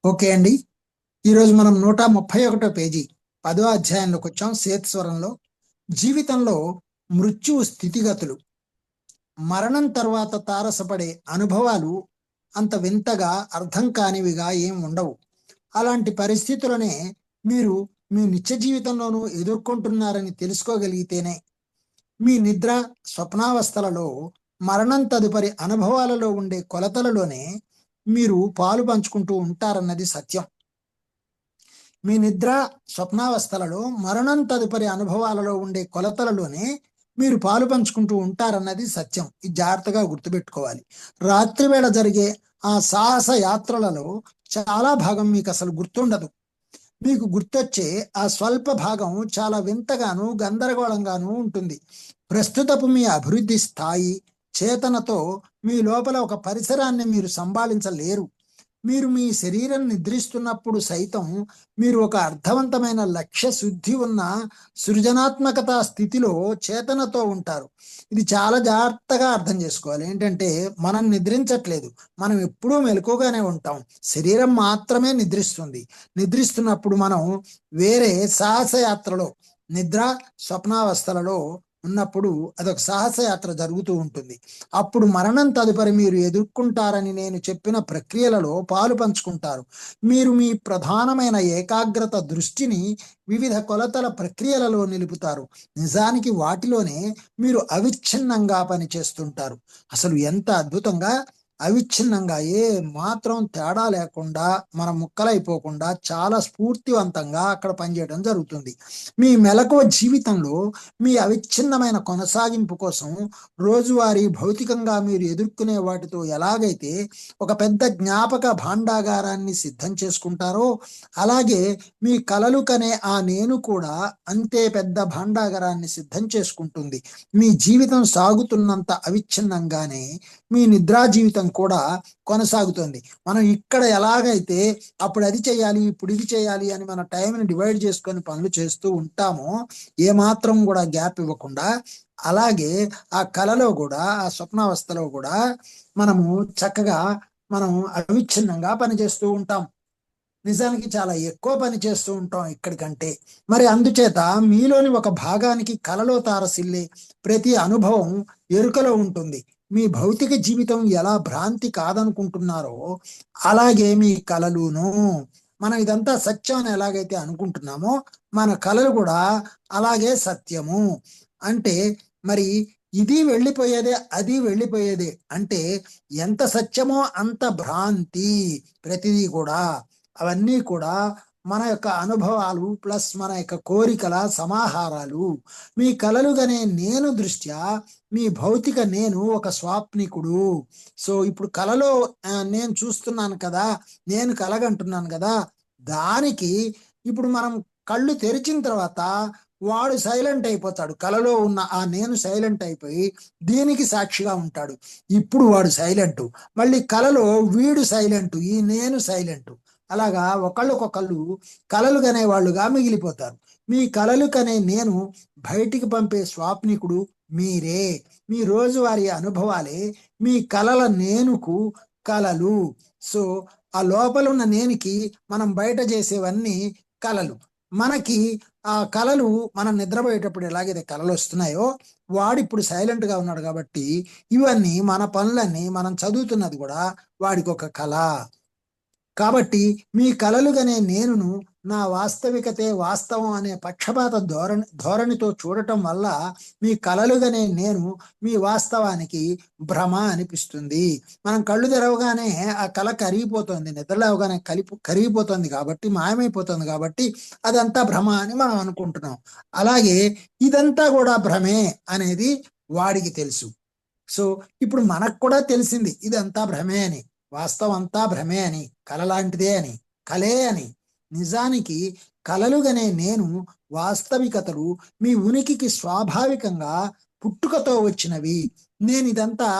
Okay అండి. ఈరోజు మనం 131 పేజీ 10వ అధ్యాయంలోకి వచ్చాం. సేత్స్వరంలో జీవితంలో మృత్యువు స్థితిగతులు, మరణం తర్వాత తారసపడే అనుభవాలు అంత వింతగా అర్థం కానివిగా ఏం ఉండవు. అలాంటి పరిస్థితులనే మీరు మీ నిత్య జీవితంలోనూ ఎదుర్కొంటున్నారని తెలుసుకోగలిగితేనే మీ నిద్ర స్వప్నావస్థలలో మరణం తదుపరి అనుభవాలలో ఉండే కొలతలలోనే మీరు పాలు పంచుకుంటూ ఉంటారన్నది సత్యం. మీ నిద్ర స్వప్నావస్థలలో మరణం తదుపరి అనుభవాలలో ఉండే కొలతలలోనే మీరు పాలు పంచుకుంటూ ఉంటారన్నది సత్యం. ఇది జాగ్రత్తగా గుర్తుపెట్టుకోవాలి. రాత్రివేళ జరిగే ఆ సాహస యాత్రలలో చాలా భాగం మీకు అసలు గుర్తుండదు. మీకు గుర్తొచ్చే ఆ స్వల్ప భాగం చాలా వింతగాను గందరగోళంగాను ఉంటుంది. ప్రస్తుతపు మీ అభివృద్ధి స్థాయి చేతనతో మీ లోపల ఒక పరిసరాన్ని మీరు సంభాళించలేరు. మీరు మీ శరీరం నిద్రిస్తున్నప్పుడు సైతం మీరు ఒక అర్థవంతమైన లక్ష్య శుద్ధి ఉన్న సృజనాత్మకత స్థితిలో చేతనతో ఉంటారు. ఇది చాలా జాగ్రత్తగా అర్థం చేసుకోవాలి. ఏంటంటే మనం నిద్రించట్లేదు, మనం ఎప్పుడూ మెలకుగానే ఉంటాం. శరీరం మాత్రమే నిద్రిస్తుంది. నిద్రిస్తున్నప్పుడు మనం వేరే సాహసయాత్రలో, నిద్ర స్వప్నావస్థలలో ఉన్నప్పుడు అదొక సాహసయాత్ర జరుగుతూ ఉంటుంది. అప్పుడు మరణం తదుపరి మీరు ఎదుర్కొంటారని నేను చెప్పిన ప్రక్రియలలో పాలు పంచుకుంటారు. మీరు మీ ప్రధానమైన ఏకాగ్రత దృష్టిని వివిధ కొలతల ప్రక్రియలలో నిలుపుతారు. నిజానికి వాటిలోనే మీరు అవిచ్ఛిన్నంగా పనిచేస్తుంటారు. అసలు ఎంత అద్భుతంగా అవిచ్ఛిన్నంగా, ఏ మాత్రం తేడా లేకుండా, మనం ముక్కలైపోకుండా చాలా స్ఫూర్తివంతంగా అక్కడ పనిచేయడం జరుగుతుంది. మీ మెలకువ జీవితంలో మీ అవిచ్ఛిన్నమైన కొనసాగింపు కోసం రోజువారీ భౌతికంగా మీరు ఎదుర్కొనే వాటితో ఎలాగైతే ఒక పెద్ద జ్ఞాపక భాండాగారాన్ని సిద్ధం చేసుకుంటారో, అలాగే మీ కలలు కనే ఆ నేను కూడా అంతే పెద్ద భాండాగారాన్ని సిద్ధం చేసుకుంటుంది. మీ జీవితం సాగుతున్నంత అవిచ్ఛిన్నంగానే మీ నిద్రా జీవితం కూడా కొనసాగుతుంది. మనం ఇక్కడ ఎలాగైతే అప్పుడు అది చేయాలి, ఇప్పుడు ఇది చేయాలి అని మన టైంని డివైడ్ చేసుకొని పనులు చేస్తూ ఉంటామో, ఏమాత్రం కూడా గ్యాప్ ఇవ్వకుండా, అలాగే ఆ కలలో కూడా, ఆ స్వప్నావస్థలో కూడా మనము చక్కగా మనం అవిచ్ఛిన్నంగా పనిచేస్తూ ఉంటాం. నిజానికి చాలా ఎక్కువ పని చేస్తూ ఉంటాం ఇక్కడికంటే. మరి అందుచేత మీలోని ఒక భాగానికి కలలో తారసిల్లే ప్రతి అనుభవం ఎరుకలో ఉంటుంది. మీ భౌతిక జీవితం ఎలా భ్రాంతి కాదనుకుంటున్నారో అలాగే మీ కలలును. మనం ఇదంతా సత్యం అని ఎలాగైతే అనుకుంటున్నామో మన కలలు కూడా అలాగే సత్యము. అంటే మరి ఇది వెళ్ళిపోయేదే, అది వెళ్ళిపోయేదే. అంటే ఎంత సత్యమో అంత భ్రాంతి ప్రతిదీ కూడా. అవన్నీ కూడా మన యొక్క అనుభవాలు ప్లస్ మన యొక్క కోరికల సమాహారాలు. మీ కలలుగనే నేను దృష్ట్యా మీ భౌతిక నేను ఒక స్వాప్నికుడు. సో ఇప్పుడు కలలో నేను చూస్తున్నాను కదా, నేను కలగంటున్నాను కదా, దానికి ఇప్పుడు మనం కళ్ళు తెరిచిన తర్వాత వాడు సైలెంట్ అయిపోతాడు. కలలో ఉన్న ఆ నేను సైలెంట్ అయిపోయి దీనికి సాక్షిగా ఉంటాడు. ఇప్పుడు వాడు సైలెంట్, మళ్ళీ కలలో వీడు సైలెంట్, ఈ నేను సైలెంట్. అలాగా ఒకళ్ళకొకళ్ళు కలలు కనే వాళ్ళుగా మిగిలిపోతారు. మీ కలలు కనే నేను బయటికి పంపే స్వాప్నికుడు మీరే. మీ రోజువారీ అనుభవాలే మీ కలల నేనుకు కలలు. సో ఆ లోపల ఉన్న నేనికి మనం బయట చేసేవన్నీ కలలు. మనకి ఆ కలలు మనం నిద్రపోయేటప్పుడు ఎలాగైతే కలలు వస్తున్నాయో, వాడిప్పుడు సైలెంట్ గా ఉన్నాడు కాబట్టి ఇవన్నీ మన పనులన్నీ, మనం చదువుతున్నది కూడా వాడికి ఒక కళ. కాబట్టి మీ కలలుగనే నేనును నా వాస్తవికతే వాస్తవం అనే పక్షపాత ధోరణితో చూడటం వల్ల మీ కలలుగనే నేను మీ వాస్తవానికి భ్రమ అనిపిస్తుంది. మనం కళ్ళు తెరవగానే ఆ కళ కరిగిపోతుంది, నిద్రలేవగానే కరిగిపోతుంది కాబట్టి, మాయమైపోతుంది కాబట్టి అదంతా భ్రమ అని మనం అనుకుంటున్నాం. అలాగే ఇదంతా కూడా భ్రమే అనేది వాడికి తెలుసు. సో ఇప్పుడు మనకు కూడా తెలిసింది ఇదంతా భ్రమే అని, వాస్తవం అంతా భ్రమే అని, కల లాంటిదే అని, కలే అని. నిజానికి కలలుగనే నేను వాస్తవికతలు మీ ఉనికికి స్వాభావికంగా పుట్టుకతో వచ్చినవి. నేను ఇదంతా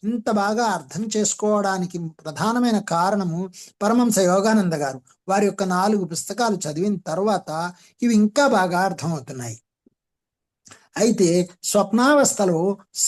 ఇంత బాగా అర్థం చేసుకోవడానికి ప్రధానమైన కారణము పరమహంస యోగానంద గారు. వారి యొక్క 4 పుస్తకాలు చదివిన తర్వాత ఇవి ఇంకా బాగా అర్థమవుతున్నాయి. అయితే స్వప్నావస్థలో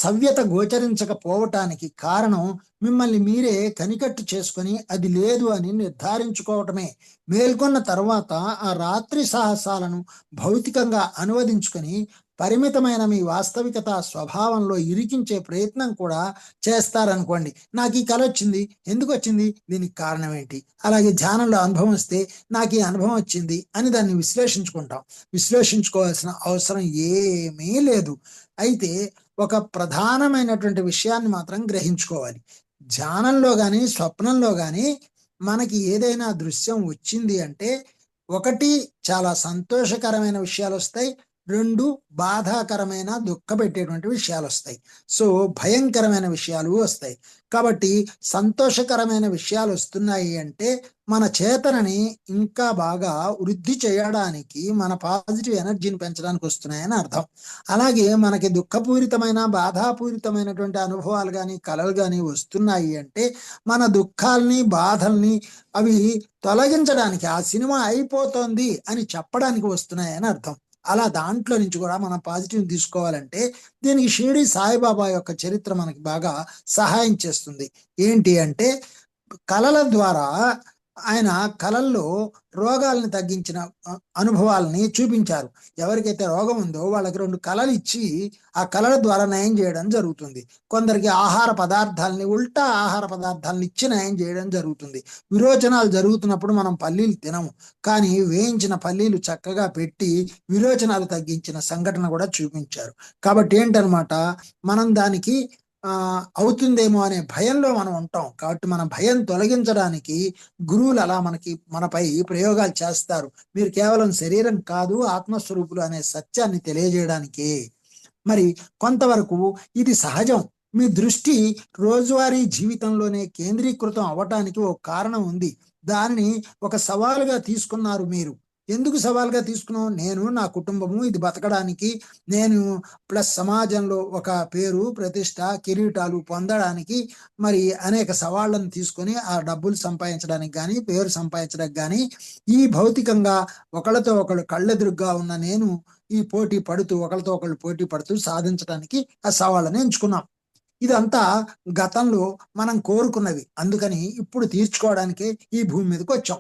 సవ్యత గోచరించకపోవటానికి కారణం మిమ్మల్ని మీరే కనికట్టు చేసుకొని అది లేదు అని నిర్ధారించుకోవటమే. మేల్కొన్న తర్వాత ఆ రాత్రి సాహసాలను భౌతికంగా అనువదించుకొని పరిమితమైన మీ వాస్తవికత స్వభావంలో ఇరికించే ప్రయత్నం కూడా చేస్తారనుకోండి. నాకు ఈ కళ వచ్చింది, ఎందుకు వచ్చింది, దీనికి కారణం ఏంటి, అలాగే ధ్యానంలో అనుభవం వస్తే నాకు ఈ అనుభవం వచ్చింది అని దాన్ని విశ్లేషించుకుంటాం. విశ్లేషించుకోవాల్సిన అవసరం ఏమీ లేదు. అయితే ఒక ప్రధానమైనటువంటి విషయాన్ని మాత్రం గ్రహించుకోవాలి. ధ్యానంలో కానీ స్వప్నంలో కానీ మనకి ఏదైనా దృశ్యం వచ్చింది అంటే, ఒకటి చాలా సంతోషకరమైన విషయాలు వస్తాయి, రెండు బాధాకరమైన దుఃఖపెట్టేటువంటి విషయాలు వస్తాయి, సో భయంకరమైన విషయాలు వస్తాయి. కాబట్టి సంతోషకరమైన విషయాలు వస్తున్నాయి అంటే మన చేతనని ఇంకా బాగా వృద్ధి చేయడానికి, మన పాజిటివ్ ఎనర్జీని పెంచడానికి వస్తున్నాయని అర్థం. అలాగే మనకి దుఃఖపూరితమైన బాధాపూరితమైనటువంటి అనుభవాలు కానీ కళలు కానీ వస్తున్నాయి అంటే మన దుఃఖాల్ని బాధల్ని అవి తొలగించడానికి, ఆ సినిమా అయిపోతోంది అని చెప్పడానికి వస్తున్నాయని అర్థం. అలా దాంట్లో నుంచి కూడా మనం పాజిటివ్ తీసుకోవాలంటే దీనికి షిరిడి సాయిబాబా యొక్క చరిత్ర మనకి బాగా సహాయం చేస్తుంది. ఏంటి అంటే కళల ద్వారా ఆయన కళల్లో రోగాలను తగ్గించిన అనుభవాలని చూపించారు. ఎవరికైతే రోగం ఉందో వాళ్ళకి 2 కళలు ఇచ్చి ఆ కళల ద్వారా నయం చేయడం జరుగుతుంది. కొందరికి ఆహార పదార్థాలని, ఉల్టా ఆహార పదార్థాలను ఇచ్చి నయం చేయడం జరుగుతుంది. విరోచనాలు జరుగుతున్నప్పుడు మనం పల్లీలు తినము, కానీ వేయించిన పల్లీలు చక్కగా పెట్టి విరోచనాలు తగ్గించిన సంఘటన కూడా చూపించారు. కాబట్టి ఏంటనమాట, మనం దానికి అవుతుందేమో అనే భయంలో మనం ఉంటాం. కాబట్టి మన భయం తొలగించడానికి గురువులు అలా మనపై ప్రయోగాలు చేస్తారు. మీరు కేవలం శరీరం కాదు, ఆత్మస్వరూపులు అనే సత్యాన్ని తెలియజేయడానికి. మరి కొంతవరకు ఇది సహజం. మీ దృష్టి రోజువారీ జీవితంలోనే కేంద్రీకృతం అవ్వటానికి ఒక కారణం ఉంది. దానిని ఒక సవాలుగా తీసుకున్నారు మీరు. ఎందుకు సవాల్గా తీసుకున్నాం? నేను, నా కుటుంబము, ఇది బతకడానికి, నేను ప్లస్ సమాజంలో ఒక పేరు, ప్రతిష్ట, కిరీటాలు పొందడానికి మరి అనేక సవాళ్లను తీసుకొని ఆ డబ్బులు సంపాదించడానికి కానీ, పేరు సంపాదించడానికి కానీ, ఈ భౌతికంగా ఒకళ్ళతో ఒకళ్ళు కళ్ళెదురుగ్గా ఉన్న నేను ఈ పోటీ పడుతూ, ఒకళ్ళతో ఒకళ్ళు పోటీ పడుతూ సాధించడానికి ఆ సవాళ్ళని ఎంచుకున్నాం. ఇదంతా గతంలో మనం కోరుకున్నవి. అందుకని ఇప్పుడు తీర్చుకోవడానికే ఈ భూమి మీదకి వచ్చాం.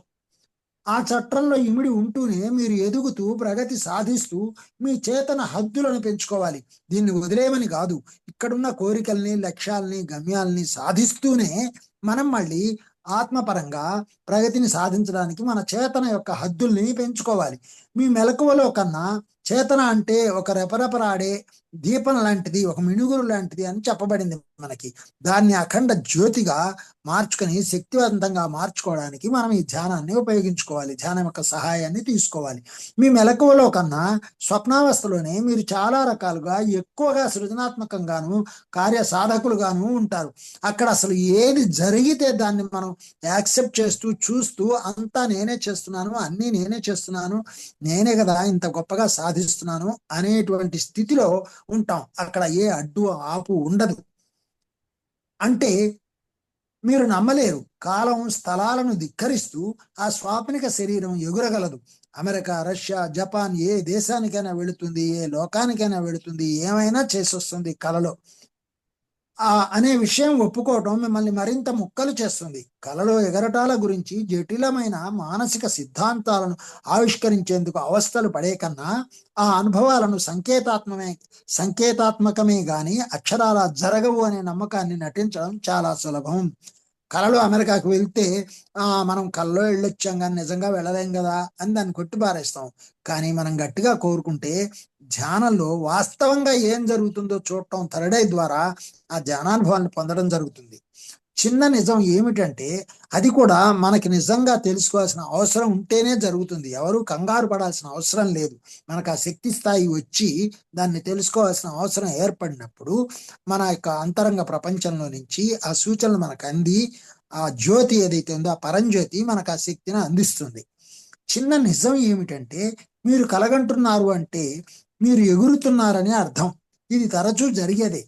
ఆ చట్రంలో ఇమిడి ఉంటూనే మీరు ఎదుగుతూ ప్రగతి సాధిస్తూ మీ చేతన హద్దులను పెంచుకోవాలి. దీన్ని వదిలేయమని కాదు, ఇక్కడున్న కోరికల్ని, లక్ష్యాల్ని, గమ్యాల్ని సాధిస్తూనే మనం మళ్ళీ ఆత్మపరంగా ప్రగతిని సాధించడానికి మన చేతన యొక్క హద్దుల్ని పెంచుకోవాలి. మీ మెలకువలో కన్నా చేతన అంటే ఒక రెపరెపరాడే దీపం లాంటిది, ఒక మినుగురు లాంటిది అని చెప్పబడింది మనకి. దాన్ని అఖండ జ్యోతిగా మార్చుకొని శక్తివంతంగా మార్చుకోవడానికి మనం ఈ ధ్యానాన్ని ఉపయోగించుకోవాలి, ధ్యానం యొక్క సహాయాన్ని తీసుకోవాలి. మీ మెలకువలో కన్నా స్వప్నావస్థలోనే మీరు చాలా రకాలుగా ఎక్కువగా సృజనాత్మకంగాను కార్యసాధకులుగాను ఉంటారు. అక్కడ అసలు ఏది జరిగితే దాన్ని మనం యాక్సెప్ట్ చేస్తూ చూస్తూ అంతా నేనే చేస్తున్నాను, అన్నీ నేనే చేస్తున్నాను, నేనే కదా ఇంత గొప్పగా సాధిస్తున్నాను అనేటువంటి స్థితిలో ఉంటాం. అక్కడ ఏ అడ్డు ఆపు ఉండదు. అంటే మీరు నమ్మలేరు, కాలం స్థలాలను ధిక్కరిస్తూ ఆ స్వాప్నిక శరీరం ఎగురగలదు. అమెరికా, రష్యా, జపాన్ ఏ దేశానికైనా వెళుతుంది, ఏ లోకానికైనా వెళుతుంది, ఏమైనా చేసొస్తుంది కలలో అనే విషయం ఒప్పుకోవటం మిమ్మల్ని మరింత ముక్కలు చేస్తుంది. కలలో ఎగరటాల గురించి జటిలమైన మానసిక సిద్ధాంతాలను ఆవిష్కరించేందుకు అవస్థలు పడే కన్నా ఆ అనుభవాలను సంకేతాత్మకమే గాని అక్షరాల జరగవు అనే నమ్మకాన్ని నటించడం చాలా సులభం. కలలో అమెరికాకు వెళ్తే మనం కల్లో వెళ్ళొచ్చాం కానీ నిజంగా వెళ్ళలేం కదా అని దాన్ని కొట్టిపారేస్తాం. కానీ మనం గట్టిగా కోరుకుంటే ధ్యానంలో వాస్తవంగా ఏం జరుగుతుందో చూడటం థర్డ్ ఐ ద్వారా ఆ ధ్యానానుభవాన్ని పొందడం జరుగుతుంది. చిన్న నిజం ఏమిటంటే అది కూడా మనకి నిజంగా తెలుసుకోవాల్సిన అవసరం ఉంటేనే జరుగుతుంది. ఎవరు కంగారు పడాల్సిన అవసరం లేదు. మనకు ఆ శక్తి స్థాయి వచ్చి దాన్ని తెలుసుకోవాల్సిన అవసరం ఏర్పడినప్పుడు మన యొక్క అంతరంగ ప్రపంచంలో నుంచి ఆ సూచనలు మనకు అంది, ఆ జ్యోతి ఏదైతే ఉందో ఆ పరంజ్యోతి మనకు ఆ శక్తిని అందిస్తుంది. చిన్న నిజం ఏమిటంటే మీరు కలగంటున్నారు అంటే మీరు ఎగురుతున్నారని అర్థం. ఇది తరచూ జరిగేదే.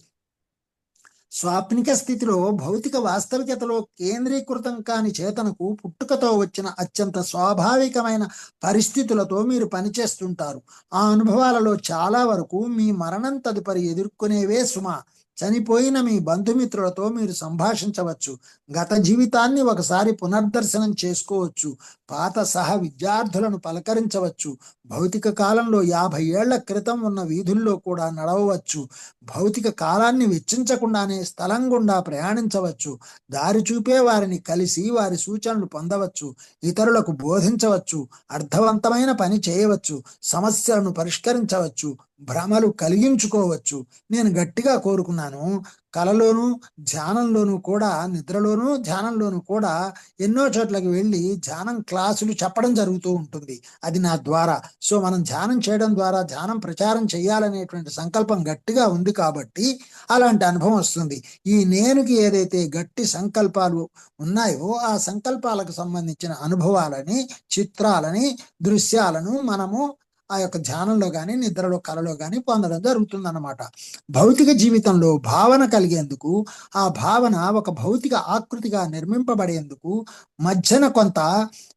స్వాప్నిక స్థితిలో భౌతిక వాస్తవికతలో కేంద్రీకృతం కాని చేతనకు పుట్టుకతో వచ్చిన అత్యంత స్వాభావికమైన పరిస్థితులతో మీరు పనిచేస్తుంటారు. ఆ అనుభవాలలో చాలా వరకు మీ మరణం తదుపరి ఎదుర్కొనేవే సుమా. చనిపోయిన మీ బంధుమిత్రులతో మీరు సంభాషించవచ్చు, గత జీవితాన్ని ఒకసారి పునర్దర్శనం చేసుకోవచ్చు, పాత సహ విద్యార్థులను పలకరించవచ్చు, భౌతిక కాలంలో 50 ఏళ్ల క్రితం ఉన్న వీధుల్లో కూడా నడవవచ్చు, భౌతిక కాలాన్ని వెచ్చించకుండానే స్థలం గుండా ప్రయాణించవచ్చు, దారి చూపే వారిని కలిసి వారి సూచనలు పొందవచ్చు, ఇతరులకు బోధించవచ్చు, అర్థవంతమైన పని చేయవచ్చు, సమస్యలను పరిష్కరించవచ్చు, భ్రమలు కలిగించుకోవచ్చు. నేను గట్టిగా కోరుకున్నాను, కలలోను ధ్యానంలోనూ కూడా, నిద్రలోనూ ధ్యానంలోనూ కూడా ఎన్నో చోట్లకి వెళ్ళి ధ్యానం క్లాసులు చెప్పడం జరుగుతూ ఉంటుంది. అది నా ద్వారా. సో మనం ధ్యానం చేయడం ద్వారా ధ్యానం ప్రచారం చేయాలనేటువంటి సంకల్పం గట్టిగా ఉంది కాబట్టి అలాంటి అనుభవం వస్తుంది. ఈ నేనుకి ఏదైతే గట్టి సంకల్పాలు ఉన్నాయో ఆ సంకల్పాలకు సంబంధించిన అనుభవాలని, చిత్రాలని, దృశ్యాలను మనము ఆ యొక్క ధ్యానంలో కానీ, నిద్రలో, కలలో కానీ పొందడం జరుగుతుందన్నమాట. భౌతిక జీవితంలో భావన కలిగేందుకు, ఆ భావన ఒక భౌతిక ఆకృతిగా నిర్మింపబడేందుకు మధ్యన కొంత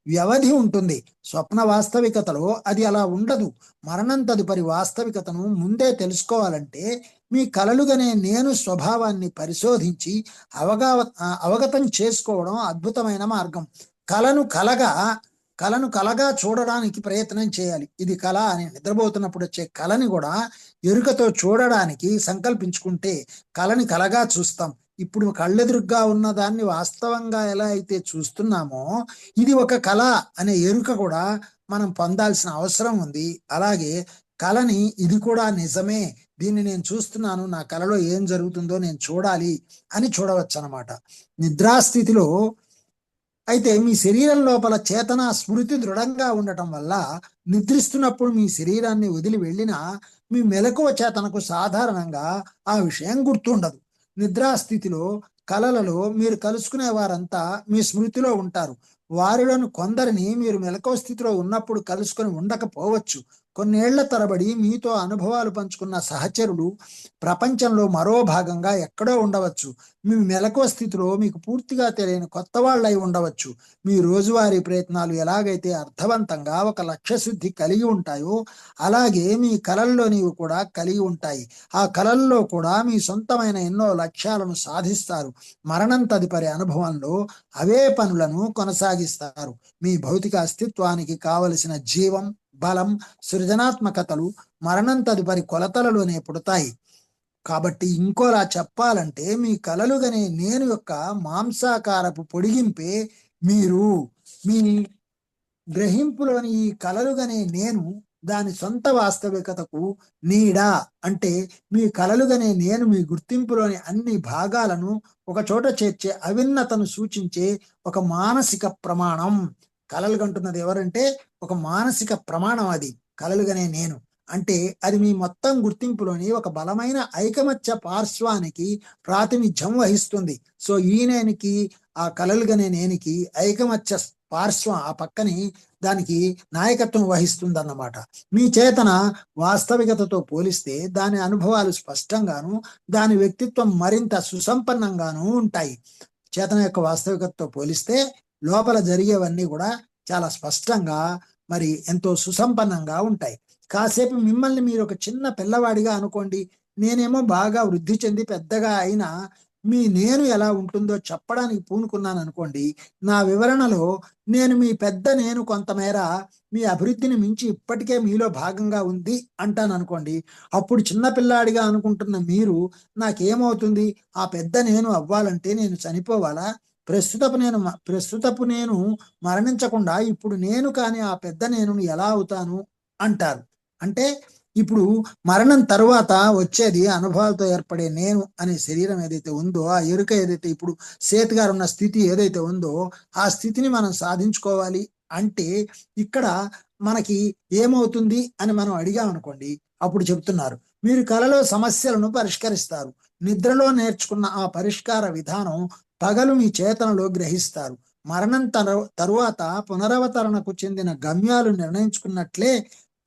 వ్యవధి ఉంటుంది. స్వప్న వాస్తవికతలో అది అలా ఉండదు. మరణం తదుపరి వాస్తవికతను ముందే తెలుసుకోవాలంటే మీ కలలుగనే నేను స్వభావాన్ని పరిశోధించి అవగతం చేసుకోవడం అద్భుతమైన మార్గం. కలను కలగా చూడడానికి ప్రయత్నం చేయాలి. ఇది కళ అని నిద్రపోతున్నప్పుడు వచ్చే కళని కూడా ఎరుకతో చూడడానికి సంకల్పించుకుంటే కళని కలగా చూస్తాం. ఇప్పుడు కళ్ళెదురుగ్గా ఉన్న దాన్ని వాస్తవంగా ఎలా అయితే చూస్తున్నామో ఇది ఒక కళ అనే ఎరుక కూడా మనం పొందాల్సిన అవసరం ఉంది. అలాగే కళని ఇది కూడా నిజమే, దీన్ని నేను చూస్తున్నాను, నా కళలో ఏం జరుగుతుందో నేను చూడాలి అని చూడవచ్చు అన్నమాట. నిద్రాస్థితిలో అయితే మీ శరీరం లోపల చేతన స్మృతి దృఢంగా ఉండటం వల్ల నిద్రిస్తున్నప్పుడు మీ శరీరాన్ని వదిలి వెళ్ళినా మీ మెలకువ చేతనకు సాధారణంగా ఆ విషయం గుర్తుండదు. నిద్రాస్థితిలో కలలలో మీరు కలుసుకునే వారంతా మీ స్మృతిలో ఉంటారు. వారిలోని కొందరిని మీరు మెలకువ స్థితిలో ఉన్నప్పుడు కలుసుకొని ఉండకపోవచ్చు. కొన్నేళ్ల తరబడి మీతో అనుభవాలు పంచుకున్న సహచరులు ప్రపంచంలో మరో భాగంగా ఎక్కడో ఉండవచ్చు. మీ మెలకువ స్థితిలో మీకు పూర్తిగా తెలియని కొత్త వాళ్ళై ఉండవచ్చు. మీ రోజువారీ ప్రయత్నాలు ఎలాగైతే అర్థవంతంగా ఒక లక్ష్యశుద్ధి కలిగి ఉంటాయో అలాగే మీ కలల్లోనివి కూడా కలిగి ఉంటాయి. ఆ కలల్లో కూడా మీ సొంతమైన ఎన్నో లక్ష్యాలను సాధిస్తారు. మరణం తదుపరి అనుభవంలో అవే పనులను కొనసాగిస్తారు. మీ భౌతిక అస్తిత్వానికి కావలసిన జీవం, బలం, సృజనాత్మకతలు మరణం తదుపరి కొలతలలోనే పుడతాయి. కాబట్టి ఇంకోలా చెప్పాలంటే మీ కలలుగనే నేను యొక్క మాంసాకారపు పొడిగింపే మీరు. మీ గ్రహింపులోని ఈ కలలుగనే నేను దాని సొంత వాస్తవికతకు నీడ. అంటే మీ కలలుగనే నేను మీ గుర్తింపులోని అన్ని భాగాలను ఒక చోట చేర్చే అవిన్నతను సూచించే ఒక మానసిక ప్రమాణం. కలలు కంటున్నది ఎవరంటే ఒక మానసిక ప్రమాణం. అది కలలుగనే నేను అంటే అది మీ మొత్తం గుర్తింపులోని ఒక బలమైన ఐకమత్య పార్శ్వానికి ప్రాతినిధ్యం వహిస్తుంది. సో ఈ నేనికి, ఆ కలలుగనే నేనికి ఐకమత్య పార్శ్వం ఆ పక్కని దానికి నాయకత్వం వహిస్తుంది అన్నమాట. మీ చేతన వాస్తవికతతో పోలిస్తే దాని అనుభవాలు స్పష్టంగాను, దాని వ్యక్తిత్వం మరింత సుసంపన్నంగాను ఉంటాయి. చేతన యొక్క వాస్తవికతతో పోలిస్తే లోపల జరిగేవన్నీ కూడా చాలా స్పష్టంగా, మరి ఎంతో సుసంపన్నంగా ఉంటాయి. కాసేపు మిమ్మల్ని మీరు ఒక చిన్న పిల్లవాడిగా అనుకోండి. నేనేమో బాగా వృద్ధి చెంది పెద్దగా అయినా మీ నేను ఎలా ఉంటుందో చెప్పడానికి పూనుకున్నాను అనుకోండి. నా వివరణలో నేను మీ పెద్ద నేను కొంతమేర మీ అభివృద్ధిని మించి ఇప్పటికే మీలో భాగంగా ఉంది అంటాను అనుకోండి. అప్పుడు చిన్నపిల్లాడిగా అనుకుంటున్న మీరు నాకేమవుతుంది, ఆ పెద్ద నేను అవ్వాలంటే నేను చనిపోవాలా? ప్రస్తుతపు నేను మరణించకుండా ఇప్పుడు నేను కానీ ఆ పెద్ద నేను ఎలా అవుతాను అంటారు. అంటే ఇప్పుడు మరణం తరువాత వచ్చేది అనుభవాలతో ఏర్పడే నేను అనే శరీరం ఏదైతే ఉందో, ఆ ఎరుక ఏదైతే ఇప్పుడు సేత్ గారు ఉన్న స్థితి ఏదైతే ఉందో ఆ స్థితిని మనం సాధించుకోవాలి అంటే ఇక్కడ మనకి ఏమవుతుంది అని మనం అడిగామనుకోండి. అప్పుడు చెప్తున్నారు, మీరు కలలో సమస్యలను పరిష్కరిస్తారు. నిద్రలో నేర్చుకున్న ఆ పరిష్కార విధానం పగలు మీ చేతనలో గ్రహిస్తారు. మరణం తరువాత పునరవతరణకు చెందిన గమ్యాలు నిర్ణయించుకున్నట్లే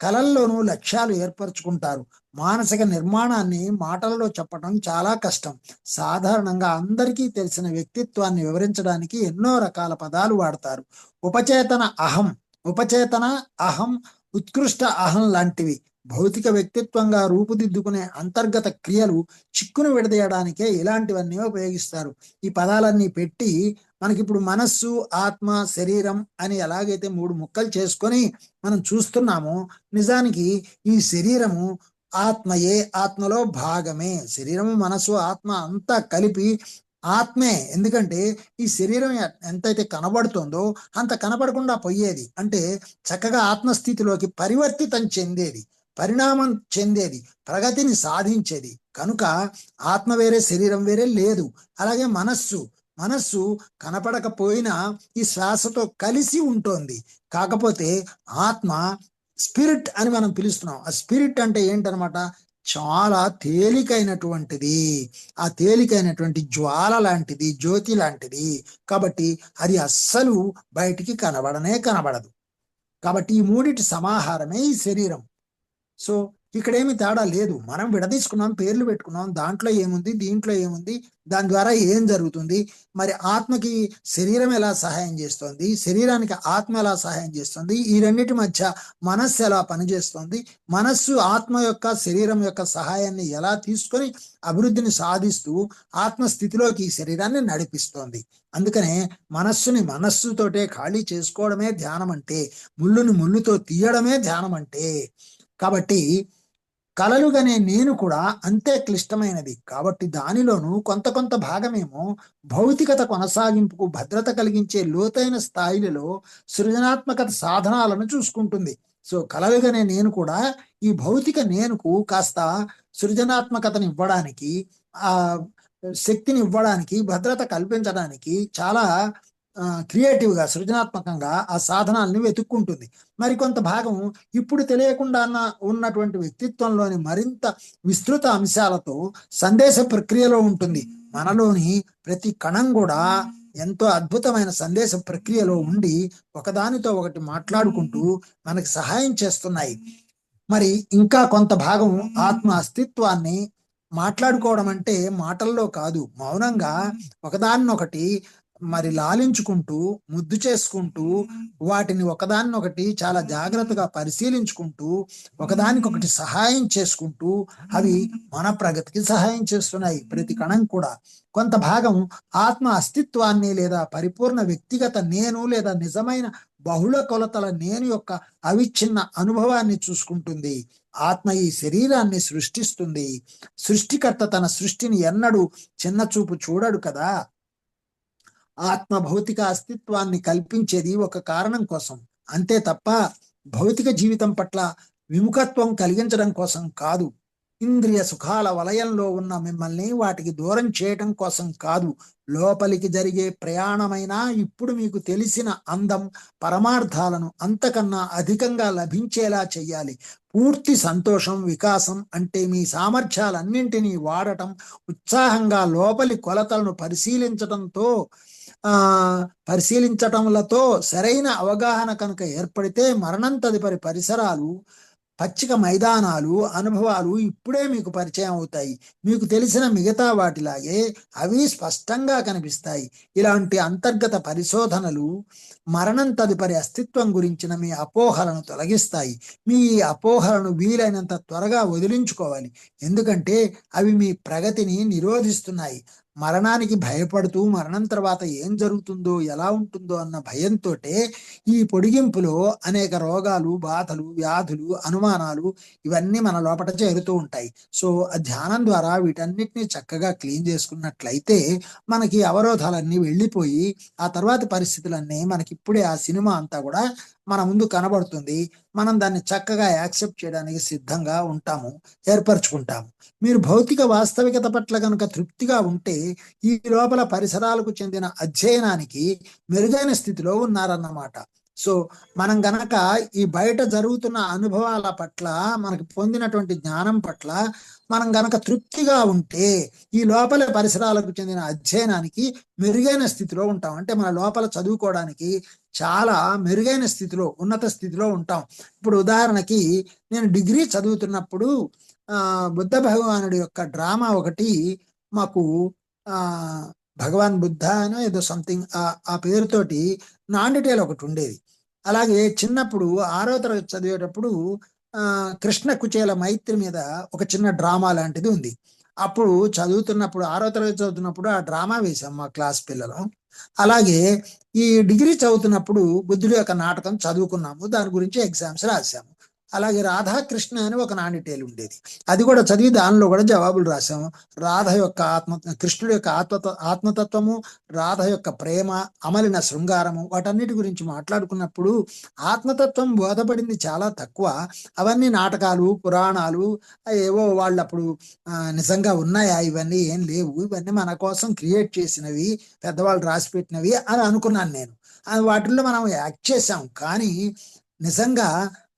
కలల్లోనూ లక్ష్యాలు ఏర్పరచుకుంటారు. మానసిక నిర్మాణాన్ని మాటలలో చెప్పడం చాలా కష్టం. సాధారణంగా అందరికీ తెలిసిన వ్యక్తిత్వాన్ని వివరించడానికి ఎన్నో రకాల పదాలు వాడతారు. ఉపచేతన అహం, ఉపచేతన అహం, ఉత్కృష్ట అహం లాంటివి భౌతిక వ్యక్తిత్వంగా రూపుదిద్దుకునే అంతర్గత క్రియలు చిక్కును విడదీయడానికే ఇలాంటివన్నీ ఉపయోగిస్తారు. ఈ పదాలన్నీ పెట్టి మనకిప్పుడు మనస్సు, ఆత్మ, శరీరం అని ఎలాగైతే 3 ముక్కలు చేసుకొని మనం చూస్తున్నామో, నిజానికి ఈ శరీరము ఆత్మయే, ఆత్మలో భాగమే. శరీరము, మనసు, ఆత్మ అంతా కలిపి ఆత్మే. ఎందుకంటే ఈ శరీరం ఎంతైతే కనబడుతుందో అంత కనబడకుండా పోయేది. అంటే చక్కగా ఆత్మస్థితిలోకి పరివర్తితం చెందేది, పరిణామం చెందేది, ప్రగతిని సాధించేది. కనుక ఆత్మ వేరే, శరీరం వేరే లేదు. అలాగే మనస్సు, మనస్సు కనపడకపోయినా ఈ శ్వాసతో కలిసి ఉంటుంది. కాకపోతే ఆత్మ స్పిరిట్ అని మనం పిలుస్తున్నాం. ఆ స్పిరిట్ అంటే ఏంటనమాట? చాలా తేలికైనటువంటిది, ఆ తేలికైనటువంటి జ్వాల లాంటిది, జ్యోతి లాంటిది. కాబట్టి అది అస్సలు బయటికి కనబడదు. కాబట్టి ఈ మూడిటి సమాహారమే ఈ శరీరం. సో ఇక్కడేమి తేడా లేదు. మనం విడదీసుకున్నాం, పేర్లు పెట్టుకున్నాం, దాంట్లో ఏముంది, దీంట్లో ఏముంది, దాని ద్వారా ఏం జరుగుతుంది, మరి ఆత్మకి శరీరం ఎలా సహాయం చేస్తుంది, శరీరానికి ఆత్మ ఎలా సహాయం చేస్తుంది, ఈ రెండింటి మధ్య మనస్సు ఎలా పనిచేస్తుంది, మనస్సు ఆత్మ యొక్క, శరీరం యొక్క సహాయాన్ని ఎలా తీసుకొని అభివృద్ధిని సాధిస్తూ ఆత్మస్థితిలోకి ఈ శరీరాన్ని నడిపిస్తోంది. అందుకనే మనస్సుని మనస్సుతోటే ఖాళీ చేసుకోవడమే ధ్యానం అంటే, ముళ్ళుని ముళ్ళుతో తీయడమే ధ్యానం అంటే. కాబట్టి కలలుగనే నేను కూడా అంతే క్లిష్టమైనది. కాబట్టి దానిలోనూ కొంత భాగమేమో భౌతికత కొనసాగింపుకు భద్రత కలిగించే లోతైన స్థాయిలలో సృజనాత్మకత సాధనాలను చూసుకుంటుంది. సో కలలుగనే నేను కూడా ఈ భౌతిక నేనుకు కాస్త సృజనాత్మకతని ఇవ్వడానికి, ఆ శక్తిని ఇవ్వడానికి, భద్రత కల్పించడానికి చాలా క్రియేటివ్గా, సృజనాత్మకంగా ఆ సాధనాలని వెతుక్కుంటుంది. మరికొంత భాగం ఇప్పుడు తెలియకుండా ఉన్నటువంటి వ్యక్తిత్వంలోని మరింత విస్తృత అంశాలతో సందేశ ప్రక్రియలో ఉంటుంది. మనలోని ప్రతి కణం కూడా ఎంతో అద్భుతమైన సందేశ ప్రక్రియలో ఉండి ఒకదానితో ఒకటి మాట్లాడుకుంటూ మనకి సహాయం చేస్తున్నాయి. మరి ఇంకా కొంత భాగం ఆత్మ అస్తిత్వాన్ని మాట్లాడుకోవడం అంటే మాటల్లో కాదు, మౌనంగా ఒకదాన్నొకటి మరి లాలించుకుంటూ, ముద్దు చేసుకుంటూ, వాటిని ఒకదాన్నొకటి చాలా జాగ్రత్తగా పరిశీలించుకుంటూ, ఒకదానికొకటి సహాయం చేసుకుంటూ అవి మన ప్రగతికి సహాయం చేస్తున్నాయి. ప్రతి కణం కూడా కొంత భాగం ఆత్మ అస్తిత్వాన్ని లేదా పరిపూర్ణ వ్యక్తిగత నేను లేదా నిజమైన బహుళ కొలతల నేను యొక్క అవిచ్ఛిన్న అనుభవాన్ని చూసుకుంటుంది. ఆత్మ ఈ శరీరాన్ని సృష్టిస్తుంది. సృష్టికర్త తన సృష్టిని ఎన్నడూ చిన్న చూపు చూడడు కదా. ఆత్మ భౌతిక అస్తిత్వాన్ని కల్పించేది ఒక కారణం కోసం, అంతే తప్ప భౌతిక జీవితం పట్ల విముఖత్వం కలిగించడం కోసం కాదు. ఇంద్రియ సుఖాల వలయంలో ఉన్న మిమ్మల్ని వాటికి దూరం చేయటం కోసం కాదు. లోపలికి జరిగే ప్రయాణమైనా ఇప్పుడు మీకు తెలిసిన అందం, పరమార్థాలను అంతకన్నా అధికంగా లభించేలా చెయ్యాలి. పూర్తి సంతోషం, వికాసం అంటే మీ సామర్థ్యాలన్నింటినీ వాడటం, ఉత్సాహంగా లోపలి కొలతలను పరిశీలించటంలతో సరైన అవగాహన కనుక ఏర్పడితే మరణం తదుపరి పరిసరాలు, పచ్చిక మైదానాలు, అనుభవాలు ఇప్పుడే మీకు పరిచయం అవుతాయి. మీకు తెలిసిన మిగతా వాటిలాగే అవి స్పష్టంగా కనిపిస్తాయి. ఇలాంటి అంతర్గత పరిశోధనలు మరణం తదుపరి అస్తిత్వం గురించిన మీ అపోహలను తొలగిస్తాయి. మీ అపోహలను వీలైనంత త్వరగా వదిలించుకోవాలి, ఎందుకంటే అవి మీ ప్రగతిని నిరోధిస్తున్నాయి. మరణానికి భయపడుతూ మరణం తర్వాత ఏం జరుగుతుందో, ఎలా ఉంటుందో అన్న భయంతో ఈ పొడిగింపులో అనేక రోగాలు, బాధలు, వ్యాధులు, అనుమానాలు ఇవన్నీ మన లోపల చేరుతూ ఉంటాయి. సో ఆ ధ్యానం ద్వారా వీటన్నిటిని చక్కగా క్లీన్ చేసుకున్నట్లయితే మనకి అవరోధాలన్నీ వెళ్ళిపోయి ఆ తర్వాత పరిస్థితులన్నీ మనకి ఇప్పుడే ఆ సినిమా అంతా కూడా మన ముందు కనబడుతుంది. మనం దాన్ని చక్కగా యాక్సెప్ట్ చేయడానికి సిద్ధంగా ఉంటాము, ఏర్పరచుకుంటాము. మీరు భౌతిక వాస్తవికత పట్ల కనుక తృప్తిగా ఉంటే ఈ లోపల పరిసరాలకు చెందిన అధ్యయనానికి మెరుగైన స్థితిలో ఉన్నారన్నమాట. సో మనం గనక ఈ బయట జరుగుతున్న అనుభవాల పట్ల, మనకి పొందినటువంటి జ్ఞానం పట్ల మనం గనక తృప్తిగా ఉంటే ఈ లోపల పరిసరాలకు చెందిన అధ్యయనానికి మెరుగైన స్థితిలో ఉంటాం. అంటే మన లోపల చదువుకోవడానికి చాలా మెరుగైన స్థితిలో, ఉన్నత స్థితిలో ఉంటాం. ఇప్పుడు ఉదాహరణకి నేను డిగ్రీ చదువుతున్నప్పుడు బుద్ధ భగవానుడి యొక్క డ్రామా ఒకటి మాకు భగవాన్ బుద్ధ అనో ఏదో సంథింగ్ ఆ పేరుతోటి నాన్ డీటెయిల్ ఒకటి ఉండేది. అలాగే చిన్నప్పుడు 6వ తరగతి చదివేటప్పుడు కృష్ణ కుచేల మైత్రి మీద ఒక చిన్న డ్రామా లాంటిది ఉంది. అప్పుడు చదువుతున్నప్పుడు 6వ తరగతి చదువుతున్నప్పుడు ఆ డ్రామా వేశాం మా క్లాస్ పిల్లలు. అలాగే ఈ డిగ్రీ చదువుతున్నప్పుడు బుద్ధుడి యొక్క నాటకం చదువుకున్నాము, దాని గురించి ఎగ్జామ్స్ రాసాము. అలాగే రాధాకృష్ణ అని ఒక నాణిటేలు ఉండేది, అది కూడా చదివి దానిలో కూడా జవాబులు రాసాము. రాధ యొక్క కృష్ణుడి యొక్క ఆత్మతత్వము, రాధ యొక్క ప్రేమ, అమలిన శృంగారము, వాటన్నిటి గురించి మాట్లాడుకున్నప్పుడు ఆత్మతత్వం బోధపడింది చాలా తక్కువ. అవన్నీ నాటకాలు, పురాణాలు, ఏవో వాళ్ళు అప్పుడు నిజంగా ఉన్నాయా, ఇవన్నీ ఏం లేవు, ఇవన్నీ మన కోసం క్రియేట్ చేసినవి, పెద్దవాళ్ళు రాసి పెట్టినవి అని అనుకున్నాను నేను. వాటిల్లో మనం యాక్ట్ చేసాం, కానీ నిజంగా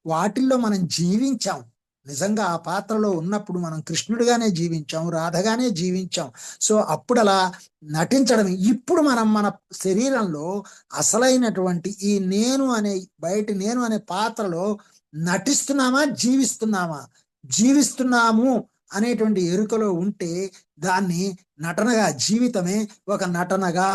వాటిల్లో మనం జీవించాం. నిజంగా ఆ పాత్రలో ఉన్నప్పుడు మనం కృష్ణుడిగానే జీవించాం, రాధగానే జీవించాం. సో అప్పుడు అలా నటించడం. ఇప్పుడు మనం మన శరీరంలో అసలైనటువంటి ఈ నేను అనే బయట నేను అనే పాత్రలో నటిస్తున్నామా, జీవిస్తున్నామా? జీవిస్తున్నాము అనేటువంటి ఎరుకలో ఉంటే దాన్ని నటనగా, జీవితమే ఒక నటనగా,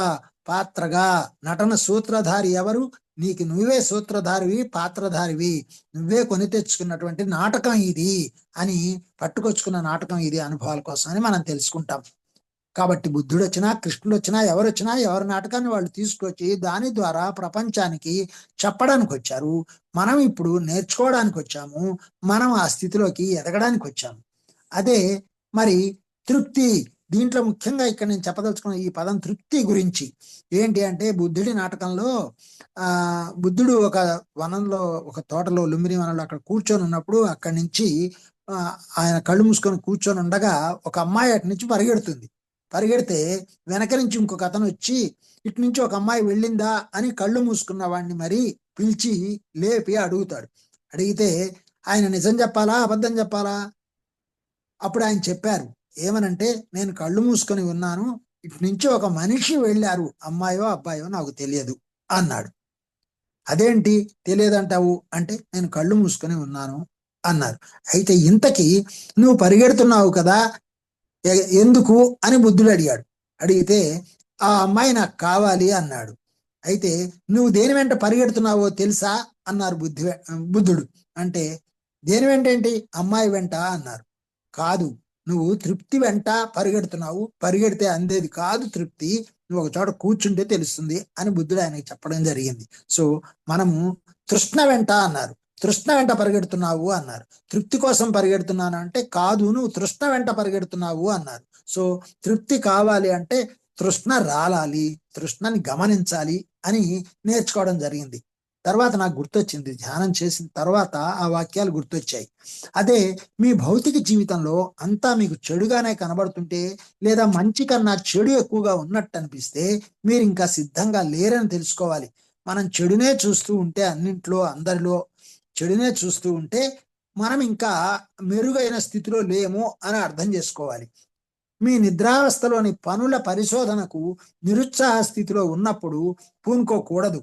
పాత్రగా, నటన సూత్రధారి ఎవరు? నీకు నువ్వే సూత్రధారివి, పాత్రధారివి, నువ్వే కొని తెచ్చుకున్నటువంటి నాటకం ఇది అని, పట్టుకొచ్చుకున్న నాటకం ఇది అనుభవాల కోసం అని మనం తెలుసుకుంటాం. కాబట్టి బుద్ధుడు వచ్చినా, కృష్ణుడు వచ్చినా, ఎవరు వచ్చినా ఎవరి నాటకాన్ని వాళ్ళు తీసుకొచ్చి దాని ద్వారా ప్రపంచానికి చెప్పడానికి వచ్చారు. మనం ఇప్పుడు నేర్చుకోవడానికి వచ్చాము, మనం ఆ స్థితిలోకి ఎదగడానికి వచ్చాము. అదే మరి తృప్తి. దీంట్లో ముఖ్యంగా ఇక్కడ నేను చెప్పదలుచుకున్న ఈ పదం తృప్తి గురించి ఏంటి అంటే, బుద్ధుడి నాటకంలో బుద్ధుడు ఒక వనంలో, ఒక తోటలో, లుంబిని వనంలో అక్కడ కూర్చొని ఉన్నప్పుడు అక్కడి నుంచి ఆయన కళ్ళు మూసుకొని కూర్చొని ఉండగా ఒక అమ్మాయి అటు నుంచి పరిగెడితే వెనక నుంచి ఇంకొక అతను వచ్చి, ఇటు నుంచి ఒక అమ్మాయి వెళ్ళిందా అని కళ్ళు మూసుకున్న వాడిని మరి పిలిచి లేపి అడుగుతాడు. అడిగితే ఆయన నిజం చెప్పాలా, అబద్ధం చెప్పాలా? అప్పుడు ఆయన చెప్పారు ఏమనంటే, నేను కళ్ళు మూసుకొని ఉన్నాను, ఇటు నుంచి ఒక మనిషి వెళ్ళారు, అమ్మాయో అబ్బాయో నాకు తెలియదు అన్నాడు. అదేంటి తెలియదంటావు అంటే, నేను కళ్ళు మూసుకొని ఉన్నాను అన్నారు. అయితే ఇంతకీ నువ్వు పరిగెడుతున్నావు కదా, ఎందుకు అని బుద్ధుడు అడిగాడు. అడిగితే ఆ అమ్మాయి నాకు కావాలి అన్నాడు. అయితే నువ్వు దేని వెంట పరిగెడుతున్నావో తెలుసా అన్నారు బుద్ధుడు. అంటే దేని వెంట ఏంటి? అమ్మాయి వెంట అన్నారు. కాదు, నువ్వు తృప్తి వెంట పరిగెడుతున్నావు, పరిగెడితే అందేది కాదు తృప్తి, నువ్వు ఒక చోట కూర్చుంటే తెలుస్తుంది అని బుద్ధుడు ఆయనకి చెప్పడం జరిగింది. సో మనము తృష్ణ వెంట అన్నారు, తృష్ణ వెంట పరిగెడుతున్నావు అన్నారు. తృప్తి కోసం పరిగెడుతున్నాను అంటే కాదు, నువ్వు తృష్ణ వెంట పరిగెడుతున్నావు అన్నారు. సో తృప్తి కావాలి అంటే తృష్ణ రాలాలి, తృష్ణని గమనించాలి అని నేర్చుకోవడం జరిగింది. తర్వాత నాకు గుర్తొచ్చింది, ధ్యానం చేసిన తర్వాత ఆ వాక్యాలు గుర్తొచ్చాయి. అదే మీ భౌతిక జీవితంలో అంతా మీకు చెడుగానే కనబడుతుంటే, లేదా మంచి కన్నా చెడు ఎక్కువగా ఉన్నట్టు అనిపిస్తే మీరు ఇంకా సిద్ధంగా లేరని తెలుసుకోవాలి. మనం చెడునే చూస్తూ ఉంటే, అన్నింట్లో అందరిలో చెడునే చూస్తూ ఉంటే మనం ఇంకా మెరుగైన స్థితిలో లేము అని అర్థం చేసుకోవాలి. మీ నిద్రావస్థలోని పనుల పరిశోధనకు నిరుత్సాహ స్థితిలో ఉన్నప్పుడు పూనుకోకూడదు.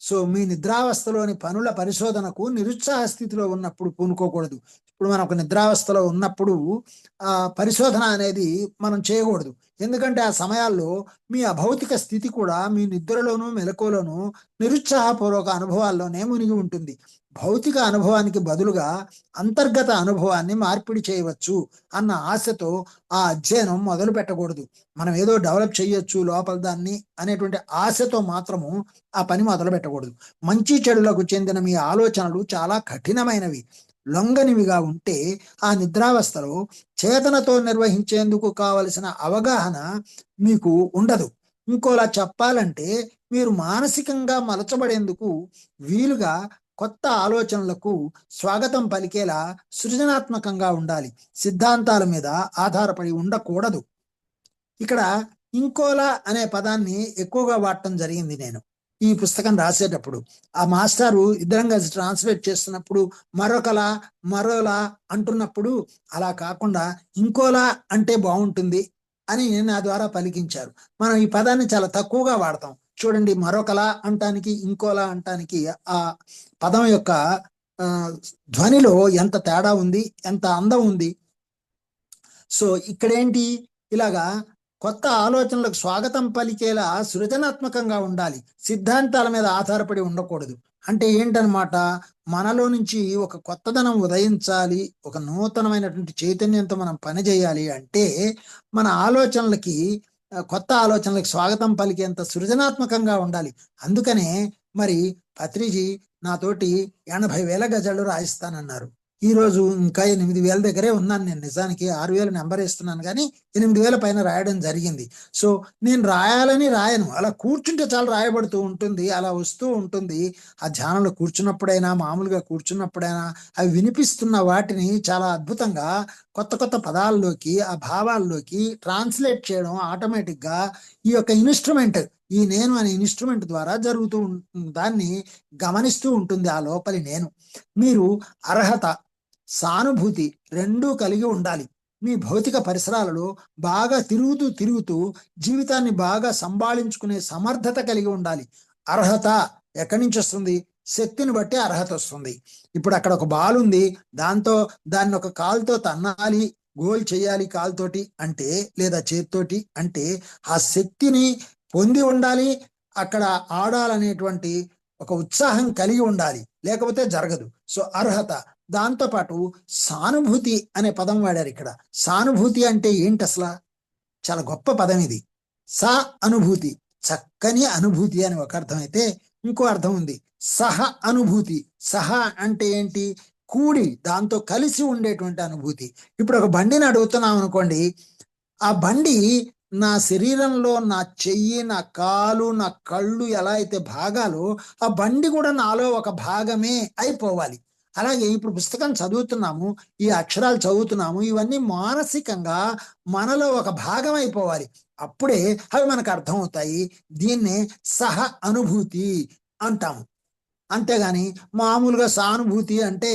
సో మీ నిద్రావస్థలోని పనుల పరిశోధనకు నిరుత్సాహ స్థితిలో ఉన్నప్పుడు పూనుకోకూడదు. ఇప్పుడు మనం ఒక నిద్రావస్థలో ఉన్నప్పుడు పరిశోధన అనేది మనం చేయకూడదు. ఎందుకంటే ఆ సమయాల్లో మీ అభౌతిక స్థితి కూడా మీ నిద్రలోనూ మెలకువలోనూ నిరుత్సాహపూర్వక అనుభవాల్లోనే మునిగి ఉంటుంది. భౌతిక అనుభవానికి బదులుగా అంతర్గత అనుభవాన్ని మార్పిడి చేయవచ్చు అన్న ఆశతో ఆ అధ్యయనం మొదలు పెట్టకూడదు. మనం ఏదో డెవలప్ చేయొచ్చు లోపల దాన్ని అనేటువంటి ఆశతో మాత్రము ఆ పని మొదలు పెట్టకూడదు. మంచి చెడులకు చెందిన మీ ఆలోచనలు చాలా కఠినమైనవి, లొంగనివిగా ఉంటే ఆ నిద్రావస్థలో చేతనతో నిర్వహించేందుకు కావలసిన అవగాహన మీకు ఉండదు. ఇంకోలా చెప్పాలంటే, మీరు మానసికంగా మలచబడేందుకు వీలుగా కొత్త ఆలోచనలకు స్వాగతం పలికేలా సృజనాత్మకంగా ఉండాలి, సిద్ధాంతాల మీద ఆధారపడి ఉండకూడదు. ఇక్కడ ఇంకోలా అనే పదాన్ని ఎక్కువగా వాడటం జరిగింది నేను. ఈ పుస్తకం రాసేటప్పుడు ఆ మాస్టారు ఇద్దరం కలిసి ట్రాన్స్లేట్ చేస్తున్నప్పుడు మరోలా అంటున్నప్పుడు అలా కాకుండా ఇంకోలా అంటే బాగుంటుంది అని నా ద్వారా పలికించారు. మనం ఈ పదాన్ని చాలా తక్కువగా వాడతాం చూడండి. మరొకలా అంటానికి ఇంకోలా అంటానికి ఆ పదం యొక్క ధ్వనిలో ఎంత తేడా ఉంది, ఎంత అందం ఉంది. సో ఇక్కడేంటి, ఇలాగా కొత్త ఆలోచనలకు స్వాగతం పలికేలా సృజనాత్మకంగా ఉండాలి, సిద్ధాంతాల మీద ఆధారపడి ఉండకూడదు. అంటే ఏంటనమాట, మనలో నుంచి ఒక కొత్తదనం ఉదయించాలి, ఒక నూతనమైనటువంటి చైతన్యంతో మనం పని చేయాలి అంటే మన ఆలోచనలకి కొత్త ఆలోచనలకు స్వాగతం పలికేంత సృజనాత్మకంగా ఉండాలి. అందుకనే మరి పత్రిజీ నాతోటి 80,000 గజాలు రాయిస్తానన్నారు. ఈ రోజు ఇంకా 8,000 దగ్గరే ఉన్నాను. నేను నిజానికి 6,000 నెంబర్ ఇస్తున్నాను కానీ 8,000 పైన రాయడం జరిగింది. సో నేను రాయాలని రాయను, అలా కూర్చుంటే చాలా రాయబడుతూ ఉంటుంది, అలా వస్తూ ఉంటుంది. ఆ ధ్యానంలో కూర్చున్నప్పుడైనా మామూలుగా కూర్చున్నప్పుడైనా అవి వినిపిస్తున్న వాటిని చాలా అద్భుతంగా కొత్త కొత్త పదాల్లోకి ఆ భావాల్లోకి ట్రాన్స్లేట్ చేయడం ఆటోమేటిక్గా ఈ యొక్క ఇన్స్ట్రుమెంట్, ఈ నేను అనే ఇన్స్ట్రుమెంట్ ద్వారా జరుగుతూ దాన్ని గమనిస్తూ ఉంటుంది ఆ లోపలి నేను. మీరు అర్హత, సానుభూతి రెండూ కలిగి ఉండాలి. మీ భౌతిక పరిసరాలలో బాగా తిరుగుతూ జీవితాన్ని బాగా సంభాళించుకునే సమర్థత కలిగి ఉండాలి. అర్హత ఎక్కడి నుంచి వస్తుంది? శక్తిని బట్టి అర్హత వస్తుంది. ఇప్పుడు అక్కడ ఒక బాల్ ఉంది, దాన్ని ఒక కాలుతో తన్నాలి, గోల్ చేయాలి కాలుతోటి అంటే లేదా చేతితోటి అంటే ఆ శక్తిని పొంది ఉండాలి, అక్కడ ఆడాలనేటువంటి ఒక ఉత్సాహం కలిగి ఉండాలి, లేకపోతే జరగదు. సో అర్హత. దాంతోపాటు సానుభూతి అనే పదం వాడారు ఇక్కడ. సానుభూతి అంటే ఏంటి అసలు? చాలా గొప్ప పదం ఇది. సా అనుభూతి, చక్కని అనుభూతి అని ఒక అర్థం అయితే, ఇంకో అర్థం ఉంది సహ అనుభూతి. సహ అంటే ఏంటి? కూడి, దాంతో కలిసి ఉండేటువంటి అనుభూతి. ఇప్పుడు ఒక బండిని అడుగుతున్నాం అనుకోండి, ఆ బండి నా శరీరంలో నా చెయ్యి, నా కాలు, నా కళ్ళు ఎలా అయితే భాగాలు, ఆ బండి కూడా నాలో ఒక భాగమే అయిపోవాలి. అలాగే ఇప్పుడు పుస్తకం చదువుతున్నాము, ఈ అక్షరాలు చదువుతున్నాము, ఇవన్నీ మానసికంగా మనలో ఒక భాగం అయిపోవాలి. అప్పుడే అవి మనకు అర్థం అవుతాయి. దీన్నే సహ అనుభూతి అంటాము. అంతేగాని మామూలుగా సానుభూతి అంటే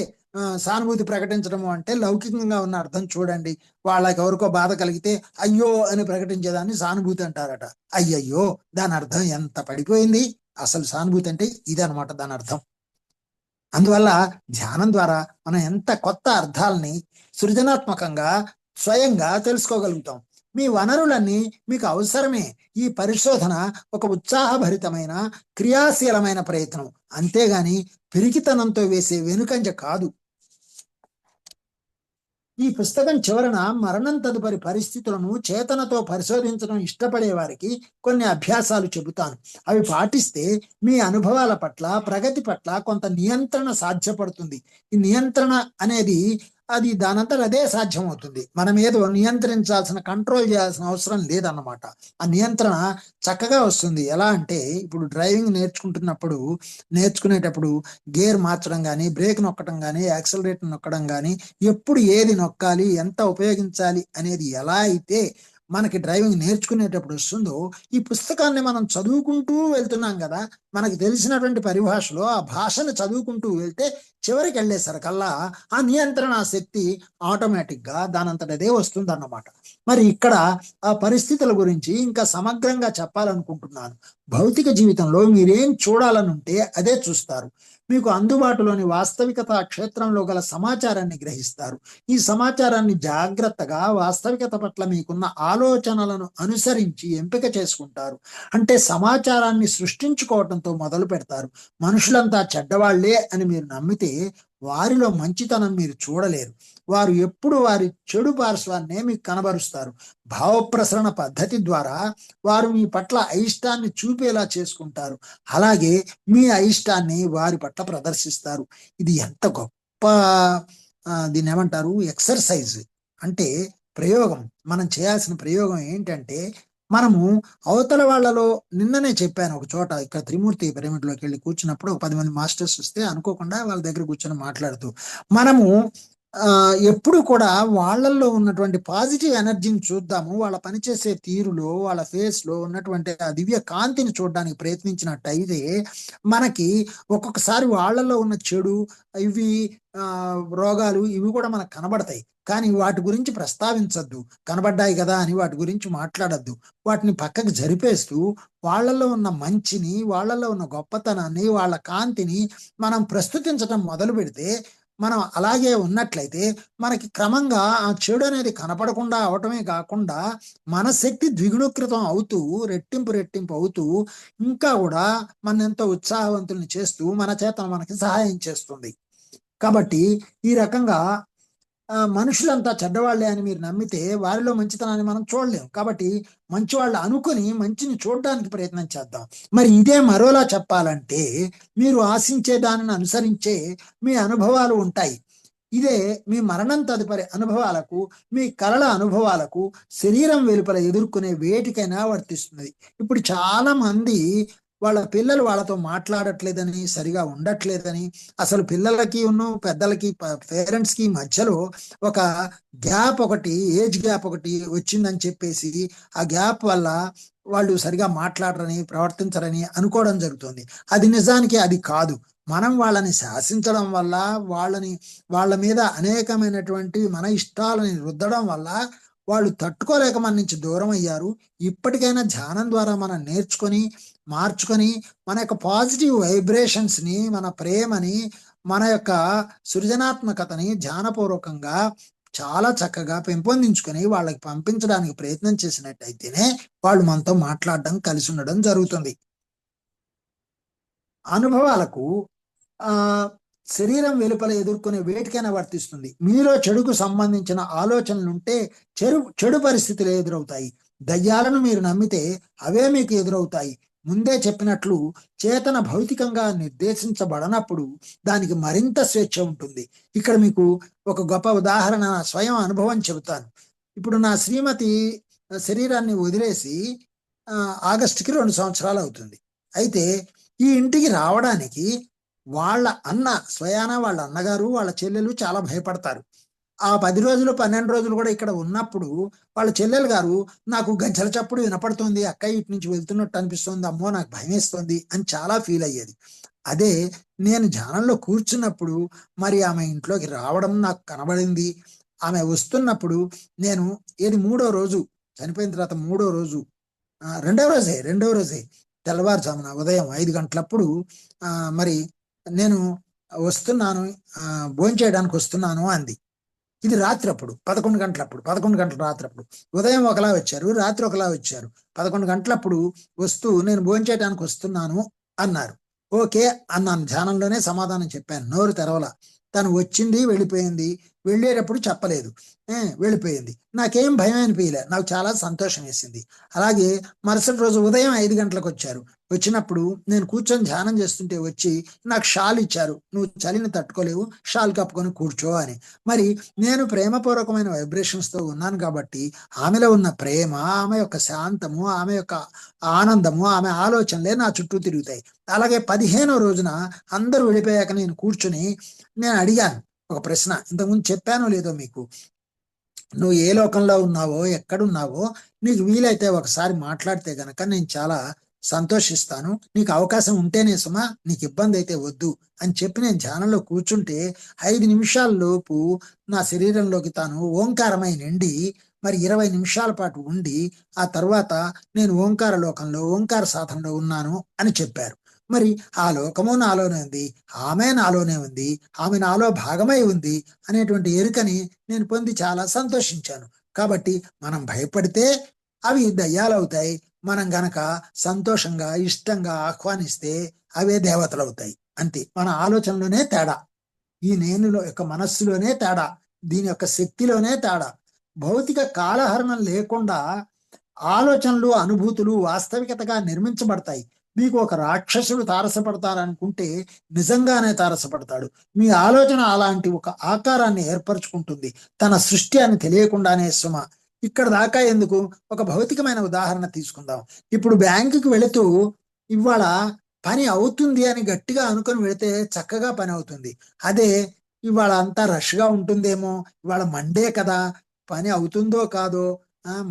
సానుభూతి ప్రకటించడము అంటే లౌకికంగా ఉన్న అర్థం చూడండి. వాళ్ళకి ఎవరికో బాధ కలిగితే అయ్యో అని ప్రకటించేదాన్ని సానుభూతి అంటారట. అయ్యయ్యో, దాని అర్థం ఎంత పడిపోయింది. అసలు సానుభూతి అంటే ఇదనమాట దాని అర్థం. అందువల్ల ధ్యానం ద్వారా మనం ఎంత కొత్త అర్థాలని సృజనాత్మకంగా స్వయంగా తెలుసుకోగలుగుతాం. మీ వనరులన్నీ మీకు అవసరమే. ఈ పరిశోధన ఒక ఉత్సాహభరితమైన క్రియాశీలమైన ప్రయత్నం, అంతేగాని పిరికితనంతో వేసే వెనుకంజ కాదు. ఈ పుస్తకం చివరన మరణం తదుపరి పరిస్థితులను చేతనతో పరిశోధించడం ఇష్టపడే వారికి కొన్ని అభ్యాసాలు చెబుతాను. అవి పాటిస్తే మీ అనుభవాల పట్ల, ప్రగతి పట్ల కొంత నియంత్రణ సాధ్యపడుతుంది. ఈ నియంత్రణ అనేది అది దానంతట అదే సాధ్యమవుతుంది. మనం ఏదో నియంత్రించాల్సిన, కంట్రోల్ చేయాల్సిన అవసరం లేదన్నమాట. ఆ నియంత్రణ చక్కగా వస్తుంది. ఎలా అంటే ఇప్పుడు డ్రైవింగ్ నేర్చుకునేటప్పుడు గేర్ మార్చడం కానీ, బ్రేక్ నొక్కడం కానీ, యాక్సిలరేటర్ నొక్కడం కానీ, ఎప్పుడు ఏది నొక్కాలి, ఎంత ఉపయోగించాలి అనేది ఎలా అయితే మనకి డ్రైవింగ్ నేర్చుకునేటప్పుడు వస్తుందో, ఈ పుస్తకాన్ని మనం చదువుకుంటూ వెళ్తున్నాం కదా, మనకి తెలిసినటువంటి పరిభాషలో ఆ భాషను చదువుకుంటూ వెళ్తే చివరికి వెళ్ళేసరికల్లా ఆ నియంత్రణ శక్తి ఆటోమేటిక్గా దానంతటదే వస్తుంది అన్నమాట. మరి ఇక్కడ ఆ పరిస్థితుల గురించి ఇంకా సమగ్రంగా చెప్పాలనుకుంటున్నాను. భౌతిక జీవితంలో మీరేం చూడాలనుంటే అదే చూస్తారు. మీకు అందుబాటులోని వాస్తవికత క్షేత్రంలో గల సమాచారాన్ని గ్రహిస్తారు. ఈ సమాచారాన్ని జాగ్రత్తగా వాస్తవికత పట్ల మీకున్న ఆలోచనలను అనుసరించి ఎంపిక చేసుకుంటారు. అంటే సమాచారాన్ని సృష్టించుకోవడంతో మొదలు పెడతారు. మనుషులంతా చెడ్డవాళ్లే అని మీరు నమ్మితే వారిలో మంచితనం మీరు చూడలేరు. వారు ఎప్పుడు వారి చెడు పార్శ్వాన్నే మీకు కనబరుస్తారు. భావప్రసరణ పద్ధతి ద్వారా వారు మీ పట్ల అయిష్టాన్ని చూపేలా చేసుకుంటారు. అలాగే మీ అయిష్టాన్ని వారి పట్ల ప్రదర్శిస్తారు. ఇది ఎంత గొప్ప దీన్ని ఏమంటారు, ఎక్సర్సైజ్ అంటే ప్రయోగం. మనం చేయాల్సిన ప్రయోగం ఏంటంటే, మనము అవతల వాళ్ళలో, నిన్ననే చెప్పాను ఒక చోట, ఇక్కడ త్రిమూర్తి పిరమిడ్లోకి వెళ్ళి కూర్చున్నప్పుడు ఒక 10 మంది మాస్టర్స్ వస్తే అనుకోకుండా వాళ్ళ దగ్గర కూర్చొని మాట్లాడుతూ, మనము ఎప్పుడు కూడా వాళ్ళల్లో ఉన్నటువంటి పాజిటివ్ ఎనర్జీని చూద్దాము, వాళ్ళ పనిచేసే తీరులో వాళ్ళ ఫేస్ లో ఉన్నటువంటి ఆ దివ్య కాంతిని చూడడానికి ప్రయత్నించినట్టయితే మనకి ఒక్కొక్కసారి వాళ్ళల్లో ఉన్న చెడు ఇవి రోగాలు ఇవి కూడా మనకు కనబడతాయి. కానీ వాటి గురించి ప్రస్తావించద్దు, కనబడ్డాయి కదా అని వాటి గురించి మాట్లాడద్దు. వాటిని పక్కకి జరిపేస్తూ వాళ్ళల్లో ఉన్న మంచిని, వాళ్ళల్లో ఉన్న గొప్పతనాన్ని, వాళ్ళ కాంతిని మనం ప్రస్తుతించడం మొదలు పెడితే, మనం అలాగే ఉన్నట్లయితే మనకి క్రమంగా ఆ చెడు అనేది కనపడకుండా అవటమే కాకుండా మన శక్తి ద్విగుణీకృతం అవుతూ రెట్టింపు అవుతూ ఇంకా కూడా మన ఎంతో ఉత్సాహవంతుల్ని చేస్తూ మన చేత మనకి సహాయం చేస్తుంది. కాబట్టి ఈ రకంగా మనుషులంతా చెడ్డవాళ్లే అని మీరు నమ్మితే వారిలో మంచితనాన్ని మనం చూడలేం. కాబట్టి మంచి వాళ్ళు అనుకుని మంచిని చూడడానికి ప్రయత్నం చేద్దాం. మరి ఇదే మరోలా చెప్పాలంటే, మీరు ఆశించే దానిని అనుసరించే మీ అనుభవాలు ఉంటాయి. ఇదే మీ మరణం తదుపరి అనుభవాలకు, మీ కలల అనుభవాలకు, శరీరం వెలుపల ఎదుర్కొనే వేటికైనా వర్తిస్తుంది. ఇప్పుడు చాలా మంది వాళ్ళ పిల్లలు వాళ్ళతో మాట్లాడట్లేదని, సరిగా ఉండట్లేదని, అసలు పిల్లలకి పెద్దలకి పేరెంట్స్ కి మధ్యలో ఒక గ్యాప్ ఒకటి, ఏజ్ గ్యాప్ ఒకటి వచ్చిందని చెప్పేసి ఆ గ్యాప్ వల్ల వాళ్ళు సరిగా మాట్లాడరని, ప్రవర్తించరని అనుకోవడం జరుగుతుంది. అది నిజానికి అది కాదు. మనం వాళ్ళని శాసించడం వల్ల, వాళ్ళ మీద అనేకమైనటువంటి మన ఇష్టాలని రుద్దడం వల్ల వాళ్ళు తట్టుకోలేక మన నుంచి దూరం అయ్యారు. ఇప్పటికైనా ధ్యానం ద్వారా మనం నేర్చుకొని, మార్చుకొని, మన యొక్క పాజిటివ్ వైబ్రేషన్స్ ని, మన ప్రేమని, మన యొక్క సృజనాత్మకతని ధ్యానపూర్వకంగా చాలా చక్కగా పెంపొందించుకొని వాళ్ళకి పంపించడానికి ప్రయత్నం చేసినట్టయితేనే వాళ్ళు మనతో మాట్లాడడం, కలిసి ఉండడం జరుగుతుంది. అనుభవాలకు ఆ శరీరం వెలుపల ఎదుర్కొనే వేటికైనా వర్తిస్తుంది. మీలో చెడుకు సంబంధించిన ఆలోచనలుంటే చెడు పరిస్థితులు ఎదురవుతాయి. దయ్యాలను మీరు నమ్మితే అవే మీకు ఎదురవుతాయి. ముందే చెప్పినట్లు చేతన భౌతికంగా నిర్దేశించబడనప్పుడు దానికి మరింత స్వేచ్ఛ ఉంటుంది. ఇక్కడ మీకు ఒక గొప్ప ఉదాహరణ, స్వయం అనుభవం చెబుతాను. ఇప్పుడు నా శ్రీమతి శరీరాన్ని వదిలేసి ఆగస్టుకి 2 సంవత్సరాలు అవుతుంది. అయితే ఈ ఇంటికి రావడానికి వాళ్ళ స్వయాన వాళ్ళ అన్నగారు, వాళ్ళ చెల్లెలు చాలా భయపడతారు. ఆ 10 రోజులు 12 రోజులు కూడా ఇక్కడ ఉన్నప్పుడు వాళ్ళ చెల్లెలు గారు, నాకు గజ్జల చప్పుడు వినపడుతుంది, అక్కయ్య ఇటు నుంచి వెళ్తున్నట్టు అనిపిస్తుంది, అమ్మో నాకు భయం వేస్తుంది అని చాలా ఫీల్ అయ్యేది. అదే నేను ధ్యానంలో కూర్చున్నప్పుడు మరి ఆమె ఇంట్లోకి రావడం నాకు కనబడింది. ఆమె వస్తున్నప్పుడు నేను మూడో రోజు చనిపోయిన తర్వాత రెండవ రోజే తెల్లవారుజామున ఉదయం 5 గంటలప్పుడు మరి నేను వస్తున్నాను, భోంచేయడానికి వస్తున్నాను అంది. ఇది రాత్రి అప్పుడు 11 గంటలప్పుడు, 11 గంటల రాత్రప్పుడు. ఉదయం ఒకలా వచ్చారు, రాత్రి ఒకలా వచ్చారు. 11 గంటలప్పుడు వస్తూ నేను భోంచేయడానికి వస్తున్నాను అన్నారు. ఓకే అన్నాను, ధ్యానంలోనే సమాధానం చెప్పాను, నోరు తెరవల. తను వచ్చింది, వెళ్ళిపోయింది. వెళ్ళేటప్పుడు చెప్పలేదు, వెళ్ళిపోయింది. నాకేం భయం అనిపించలే, నాకు చాలా సంతోషం వేసింది. అలాగే మరుసటి రోజు ఉదయం 5 గంటలకు వచ్చారు. వచ్చినప్పుడు నేను కూర్చొని ధ్యానం చేస్తుంటే వచ్చి నాకు షాల్ ఇచ్చారు, నువ్వు చలిని తట్టుకోలేవు, షాల్ కప్పుకొని కూర్చో అని. మరి నేను ప్రేమపూర్వకమైన వైబ్రేషన్స్ తో ఉన్నాను కాబట్టి ఆమెలో ఉన్న ప్రేమ, ఆమె యొక్క శాంతము, ఆమె యొక్క ఆనందము, ఆమె ఆలోచనలే నా చుట్టూ తిరుగుతాయి. అలాగే 15వ రోజున అందరూ వెళ్ళిపోయాక నేను కూర్చుని నేను అడిగాను ఒక ప్రశ్న, ఇంతకుముందు చెప్పానో లేదో మీకు, నువ్వు ఏ లోకంలో ఉన్నావో, ఎక్కడున్నావో నీకు వీలైతే ఒకసారి మాట్లాడితే గనక నేను చాలా సంతోషిస్తాను, నీకు అవకాశం ఉంటేనే సుమా, నీకు ఇబ్బంది అయితే వద్దు అని చెప్పి నేను ధ్యానంలో కూర్చుంటే 5 నిమిషాల లోపు నా శరీరంలోకి తాను ఓంకారమై నిండి మరి 20 నిమిషాల పాటు ఉండి ఆ తర్వాత నేను ఓంకార లోకంలో, ఓంకార సాధనలో ఉన్నాను అని చెప్పారు. మరి ఆ లోకము నాలోనే ఉంది, ఆమె నాలోనే ఉంది, ఆమె నాలో భాగమై ఉంది అనేటువంటి ఎరుకని నేను పొంది చాలా సంతోషించాను. కాబట్టి మనం భయపడితే అవి దయ్యాలవుతాయి, మనం గనక సంతోషంగా, ఇష్టంగా ఆహ్వానిస్తే అవే దేవతలు అవుతాయి. అంతే, మన ఆలోచనలోనే తేడా, ఈ నేనులో యొక్క మనస్సులోనే తేడా, దీని యొక్క శక్తిలోనే తేడా. భౌతిక కాలహరణం లేకుండా ఆలోచనలు, అనుభూతులు వాస్తవికతగా నిర్మించబడతాయి. మీకు ఒక రాక్షసుడు తారసపడతారనుకుంటే నిజంగానే తారసపడతాడు. మీ ఆలోచన అలాంటి ఒక ఆకారాన్ని ఏర్పరచుకుంటుంది, తన సృష్టి అని తెలియకుండానే సుమ. ఇక్కడ దాకా ఎందుకు, ఒక భౌతికమైన ఉదాహరణ తీసుకుందాం. ఇప్పుడు బ్యాంకుకి వెళుతూ ఇవాళ పని అవుతుంది అని గట్టిగా అనుకొని వెళితే చక్కగా పని అవుతుంది. అదే ఇవాళ అంతా రష్గా ఉంటుందేమో, ఇవాళ మండే కదా, పని అవుతుందో కాదో,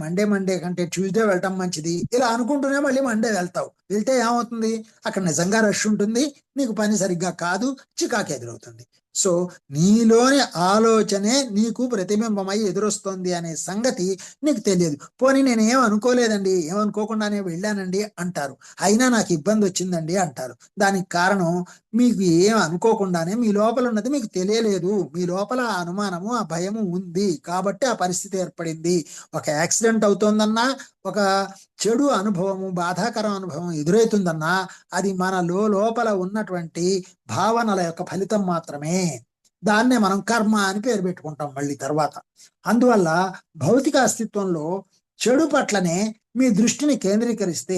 మండే కంటే ట్యూస్డే వెళ్ళటం మంచిది, ఇలా అనుకుంటూనే మళ్ళీ మండే వెళ్తావు. వెళ్తే ఏమవుతుంది, అక్కడ నిజంగా రష్ ఉంటుంది, నీకు పని సరిగ్గా కాదు, చికాకు ఎదురవుతుంది. సో నీలోని ఆలోచనే నీకు ప్రతిబింబమై ఎదురొస్తుంది అనే సంగతి నీకు తెలియదు. పోనీ నేను ఏం అనుకోలేదండి, ఏమనుకోకుండానే వెళ్ళానండి అంటారు. అయినా నాకు ఇబ్బంది వచ్చిందండి అంటారు. దానికి కారణం మీకు ఏం అనుకోకుండానే మీ లోపల ఉన్నది మీకు తెలియలేదు. మీ లోపల ఆ అనుమానము, ఆ భయము ఉంది కాబట్టి ఆ పరిస్థితి ఏర్పడింది. ఒక యాక్సిడెంట్ అవుతోందన్నా, ఒక చెడు అనుభవము, బాధాకర అనుభవం ఎదురవుతుందన్నా, అది మన లోపల ఉన్నటువంటి భావనల యొక్క ఫలితం మాత్రమే. దాన్నే మనం కర్మ అని పేరు పెట్టుకుంటాం మళ్ళీ తర్వాత. అందువల్ల భౌతిక అస్తిత్వంలో చెడు పట్లనే మీ దృష్టిని కేంద్రీకరిస్తే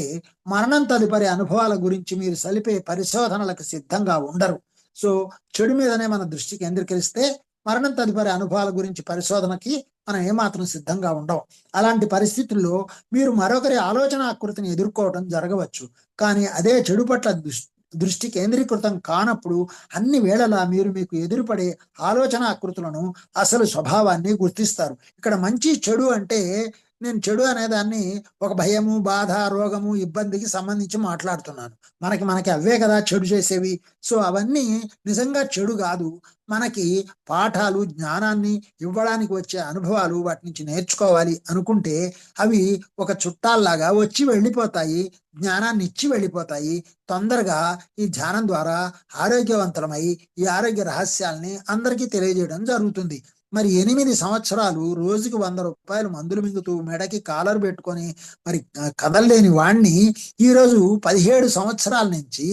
మరణం తదుపరి అనుభవాల గురించి మీరు సలిపే పరిశోధనలకు సిద్ధంగా ఉండరు. సో చెడు మీదనే మన దృష్టి కేంద్రీకరిస్తే మరణం తదుపరి అనుభవాల గురించి పరిశోధనకి మనం ఏమాత్రం సిద్ధంగా ఉండవు. అలాంటి పరిస్థితుల్లో మీరు మరొకరి ఆలోచన ఆకృతిని ఎదుర్కోవడం జరగవచ్చు. కానీ అదే చెడు పట్ల దృష్టి కేంద్రీకృతం కానప్పుడు అన్ని వేళలా మీరు మీకు ఎదురుపడే ఆలోచన ఆకృతులను, అసలు స్వభావాన్ని గుర్తిస్తారు. ఇక్కడ మంచి చెడు అంటే నేను చెడు అనేదాన్ని ఒక భయము, బాధ, రోగము, ఇబ్బందికి సంబంధించి మాట్లాడుతున్నాను. మనకి అవే కదా చెడు చేసేవి. సో అవన్నీ నిజంగా చెడు కాదు. మనకి పాఠాలు, జ్ఞానాన్ని ఇవ్వడానికి వచ్చే అనుభవాలు, వాటి నుంచి నేర్చుకోవాలి అనుకుంటే అవి ఒక చుట్టాల్లాగా వచ్చి వెళ్ళిపోతాయి, జ్ఞానాన్ని ఇచ్చి వెళ్ళిపోతాయి. తొందరగా ఈ ధ్యానం ద్వారా ఆరోగ్యవంతులమై ఈ ఆరోగ్య రహస్యాల్ని అందరికీ తెలియజేయడం జరుగుతుంది. మరి 8 సంవత్సరాలు రోజుకి 100 రూపాయలు మందులు మింగుతూ మెడకి కాలర్ పెట్టుకొని మరి కదలలేని వాణ్ణి ఈరోజు 17 సంవత్సరాల నుంచి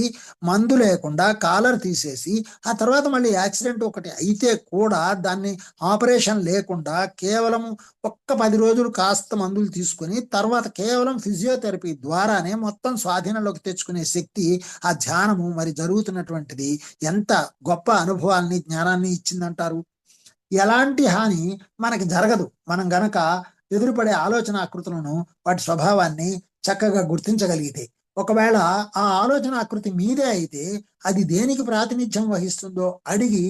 మందు లేకుండా కాలర్ తీసేసి, ఆ తర్వాత మళ్ళీ యాక్సిడెంట్ ఒకటి అయితే కూడా దాన్ని ఆపరేషన్ లేకుండా కేవలం ఒక్క 10 రోజులు కాస్త మందులు తీసుకుని తర్వాత కేవలం ఫిజియోథెరపీ ద్వారానే మొత్తం స్వాధీనంలోకి తెచ్చుకునే శక్తి ఆ ధ్యానము మరి జరుగుతున్నటువంటిది ఎంత గొప్ప అనుభవాల్ని, జ్ఞానాన్ని ఇచ్చిందంటారు. ఎలాంటి హాని మనకి జరగదు మనం గనక ఎదురుపడే ఆలోచన ఆకృతులను, వాటి స్వభావాన్ని చక్కగా గుర్తించగలిగితే. ఒకవేళ ఆ ఆలోచన ఆకృతి మీదే అయితే అది దేనికి ప్రాతినిధ్యం వహిస్తుందో అడిగి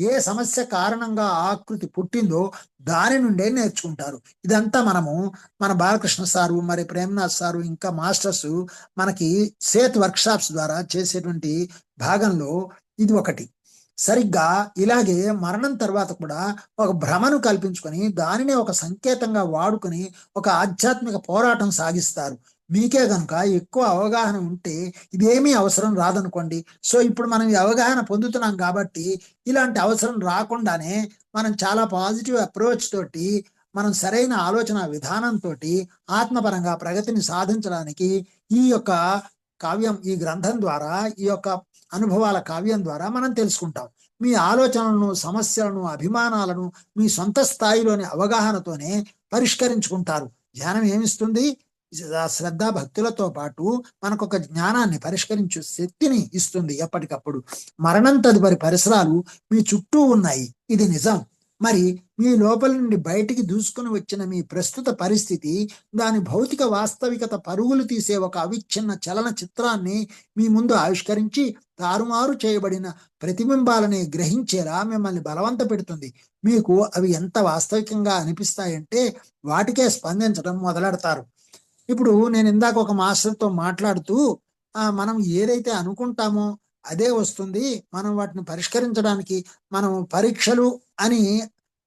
ఏ సమస్య కారణంగా ఆ ఆకృతి పుట్టిందో దాని నుండే నేర్చుకుంటారు. ఇదంతా మనము మన బాలకృష్ణ సారు, మరి ప్రేమనాథ్ సారు, ఇంకా మాస్టర్స్ మనకి సేత్ వర్క్షాప్స్ ద్వారా చేసేటువంటి భాగంలో ఇది ఒకటి. సరిగ్గా ఇలాగే మరణం తర్వాత కూడా ఒక భ్రమను కల్పించుకొని దానిని ఒక సంకేతంగా వాడుకొని ఒక ఆధ్యాత్మిక పోరాటం సాగిస్తారు. మీకే గనుక ఎక్కువ అవగాహన ఉంటే ఇదేమీ అవసరం రాదనుకోండి. సో ఇప్పుడు మనం ఈ అవగాహన పొందుతున్నాం కాబట్టి ఇలాంటి అవసరం రాకుండానే మనం చాలా పాజిటివ్ అప్రోచ్ తోటి, మనం సరైన ఆలోచన విధానంతో ఆత్మపరంగా ప్రగతిని సాధించడానికి ఈ యొక్క కావ్యం, ఈ గ్రంథం ద్వారా, ఈ యొక్క అనుభవాల కావ్యం ద్వారా మనం తెలుసుకుంటాం. మీ ఆలోచనలను, సమస్యలను, అభిమానాలను మీ సొంత స్థాయిలోని అవగాహనతోనే పరిష్కరించుకుంటారు. ధ్యానం ఏమిస్తుంది? శ్రద్ధ భక్తులతో పాటు మనకు ఒక జ్ఞానాన్ని, పరిష్కరించే శక్తిని ఇస్తుంది ఎప్పటికప్పుడు. మరణం తదుపరి పరిసరాలు మీ చుట్టూ ఉన్నాయి, ఇది నిజం. మరి మీ లోపల నుండి బయటికి దూసుకుని వచ్చిన మీ ప్రస్తుత పరిస్థితి, దాని భౌతిక వాస్తవికత పరుగులు తీసే ఒక అవిచ్ఛిన్న చలన చిత్రాన్ని మీ ముందు ఆవిష్కరించి తారుమారు చేయబడిన ప్రతిబింబాలని గ్రహించేలా మిమ్మల్ని బలవంత పెడుతుంది. మీకు అవి ఎంత వాస్తవికంగా అనిపిస్తాయంటే వాటికే స్పందించడం మొదలెడతారు. ఇప్పుడు నేను ఇందాక ఒక మాస్టర్తో మాట్లాడుతూ మనం ఏదైతే అనుకుంటామో అదే వస్తుంది, మనం వాటిని పరిష్కరించడానికి మనం పరీక్షలు అని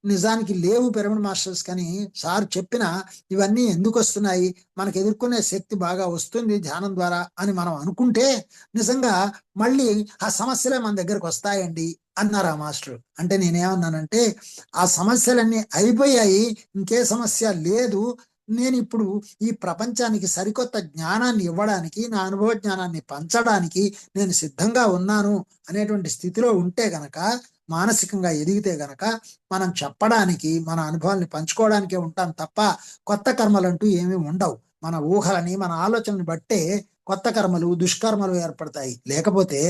నిజానికి లేవు పిరమిడ్ మాస్టర్స్. కానీ సార్ చెప్పిన ఇవన్నీ ఎందుకు వస్తున్నాయి, మనకు ఎదుర్కొనే శక్తి బాగా వస్తుంది ధ్యానం ద్వారా అని మనం అనుకుంటే నిజంగా మళ్ళీ ఆ సమస్యలే మన దగ్గరకు వస్తాయండి అన్నారు ఆ మాస్టర్. అంటే నేనేమన్నానంటే ఆ సమస్యలన్నీ అయిపోయాయి, ఇంకే సమస్య లేదు, నేను ఇప్పుడు ఈ ప్రపంచానికి సరికొత్త జ్ఞానాన్ని ఇవ్వడానికి, నా అనుభవ జ్ఞానాన్ని పంచడానికి నేను సిద్ధంగా ఉన్నాను అనేటువంటి స్థితిలో ఉంటే గనక, మానసికంగా ఎదిగితే గనక మనం చెప్పడానికి, మన అనుభవాల్ని పంచుకోవడానికే ఉంటాం తప్ప కొత్త కర్మలంటూ ఏమీ ఉండవు. మన ఊహలని, మన ఆలోచనని బట్టే కొత్త కర్మలు, దుష్కర్మలు ఏర్పడతాయి. లేకపోతే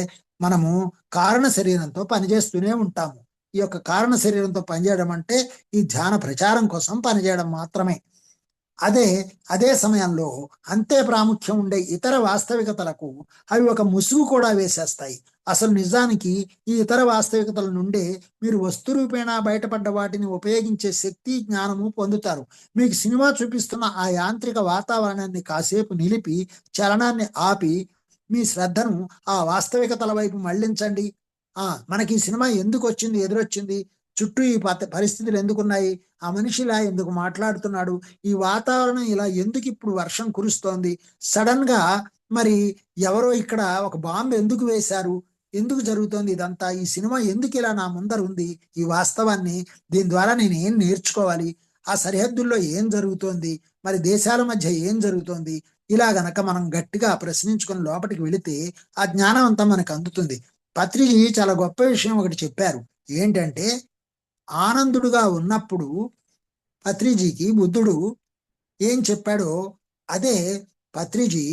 మనము కారణ శరీరంతో పనిచేస్తూనే ఉంటాము. ఈ యొక్క కారణ శరీరంతో పనిచేయడం అంటే ఈ ధ్యాన ప్రచారం కోసం పనిచేయడం మాత్రమే. అదే అదే సమయంలో అంతే ప్రాముఖ్యం ఉండే ఇతర వాస్తవికతలకు అవి ఒక ముసుగు కూడా వేసేస్తాయి. అసలు నిజానికి ఈ ఇతర వాస్తవికతల నుండే మీరు వస్తురూపేణా బయటపడ్డ వాటిని ఉపయోగించే శక్తి, జ్ఞానము పొందుతారు. మీకు సినిమా చూపిస్తున్న ఆ యాంత్రిక వాతావరణాన్ని కాసేపు నిలిపి, చలనాన్ని ఆపి, మీ శ్రద్ధను ఆ వాస్తవికతల వైపు మళ్లించండి. మనకి ఈ సినిమా ఎందుకు వచ్చింది, ఎదురొచ్చింది, చుట్టూ ఈ పరిస్థితులు ఎందుకున్నాయి, ఆ మనిషి ఇలా ఎందుకు మాట్లాడుతున్నాడు, ఈ వాతావరణం ఇలా ఎందుకు ఇప్పుడు వర్షం కురుస్తోంది, సడన్ గా మరి ఎవరో ఇక్కడ ఒక బాంబు ఎందుకు వేశారు, ఎందుకు జరుగుతోంది ఇదంతా, ఈ సినిమా ఎందుకు ఇలా నా ముందర ఉంది, ఈ వాస్తవాన్ని దీని ద్వారా నేను ఏం నేర్చుకోవాలి, ఆ సరిహద్దుల్లో ఏం జరుగుతోంది, మరి దేశాల మధ్య ఏం జరుగుతోంది, ఇలా గనక మనం గట్టిగా ప్రశ్నించుకొని లోపలికి వెళితే ఆ జ్ఞానం అంతా మనకు అందుతుంది. పత్రిజీ చాలా గొప్ప విషయం ఒకటి చెప్పారు. ఏంటంటే, ఆనందుడుగా ఉన్నప్పుడు పత్రిజీకి బుద్ధుడు ఏం చెప్పాడో అదే పత్రిజీ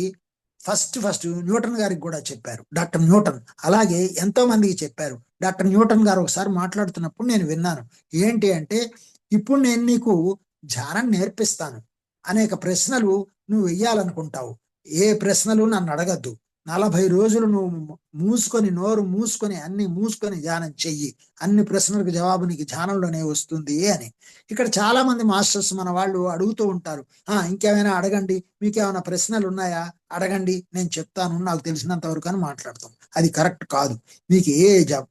ఫస్ట్ న్యూటన్ గారికి కూడా చెప్పారు, డాక్టర్ న్యూటన్. అలాగే ఎంతో మందికి చెప్పారు. డాక్టర్ న్యూటన్ గారు ఒకసారి మాట్లాడుతున్నప్పుడు నేను విన్నాను. ఏంటి అంటే, ఇప్పుడు నేను నీకు ధ్యానం నేర్పిస్తాను, అనేక ప్రశ్నలు నువ్వు వెయ్యాలనుకుంటావు, ఏ ప్రశ్నలు నన్ను అడగద్దు, 40 రోజులు నువ్వు మూసుకొని, నోరు మూసుకొని, అన్ని మూసుకొని ధ్యానం చెయ్యి, అన్ని ప్రశ్నలకు జవాబు నీకు ధ్యానంలోనే వస్తుంది అని. ఇక్కడ చాలా మంది మాస్టర్స్ మన వాళ్ళు అడుగుతూ ఉంటారు, ఇంకేమైనా అడగండి, మీకేమైనా ప్రశ్నలు ఉన్నాయా, అడగండి, నేను చెప్తాను, నాకు తెలిసినంత వరకు అని మాట్లాడతాం. అది కరెక్ట్ కాదు. మీకు ఏ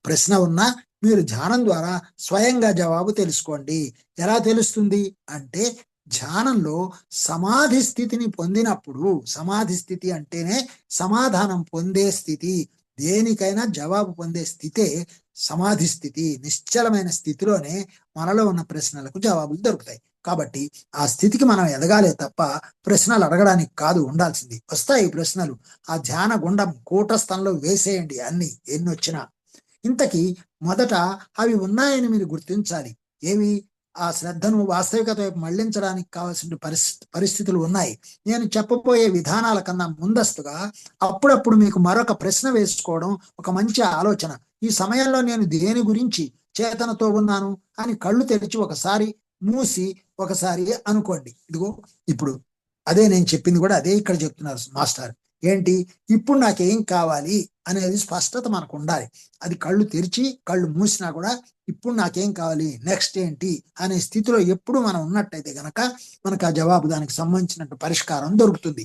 ప్రశ్న ఉన్నా మీరు ధ్యానం ద్వారా స్వయంగా జవాబు తెలుసుకోండి. ఎలా తెలుస్తుంది అంటే, ధ్యానంలో సమాధి స్థితిని పొందినప్పుడు, సమాధి స్థితి అంటేనే సమాధానం పొందే స్థితి, దేనికైనా జవాబు పొందే స్థితే సమాధి స్థితి. నిశ్చలమైన స్థితిలోనే మనలో ఉన్న ప్రశ్నలకు జవాబులు దొరుకుతాయి. కాబట్టి ఆ స్థితికి మనం ఎదగాలే తప్ప ప్రశ్నలు అడగడానికి కాదు ఉండాల్సింది. వస్తాయి ప్రశ్నలు, ఆ ధ్యాన గుండం కూటస్థంలో వేసేయండి, అన్ని ఎన్ని వచ్చినా. ఇంతకీ మొదట అవి ఉన్నాయని మీరు గుర్తించాలి. ఏవి? ఆ శ్రద్ధను వాస్తవికత వైపు మళ్లించడానికి కావాల్సిన పరిస్థితులు ఉన్నాయి. నేను చెప్పబోయే విధానాల కన్నా ముందస్తుగా అప్పుడప్పుడు మీకు మరొక ప్రశ్న వేసుకోవడం ఒక మంచి ఆలోచన. ఈ సమయంలో నేను దేని గురించి చేతనతో ఉన్నాను అని కళ్ళు తెరిచి ఒకసారి మూసి ఒకసారి అనుకోండి. ఇదిగో ఇప్పుడు అదే నేను చెప్పింది కూడా అదే ఇక్కడ చెప్తున్నారు మాస్టర్. ఏంటి? ఇప్పుడు నాకేం కావాలి అనేది స్పష్టత మనకు ఉండాలి. అది కళ్ళు తెరిచి కళ్ళు మూసినా కూడా ఇప్పుడు నాకేం కావాలి, నెక్స్ట్ ఏంటి అనే స్థితిలో ఎప్పుడు మనం ఉన్నట్టయితే గనక మనకు ఆ జవాబు, దానికి సంబంధించినట్టు పరిష్కారం దొరుకుతుంది.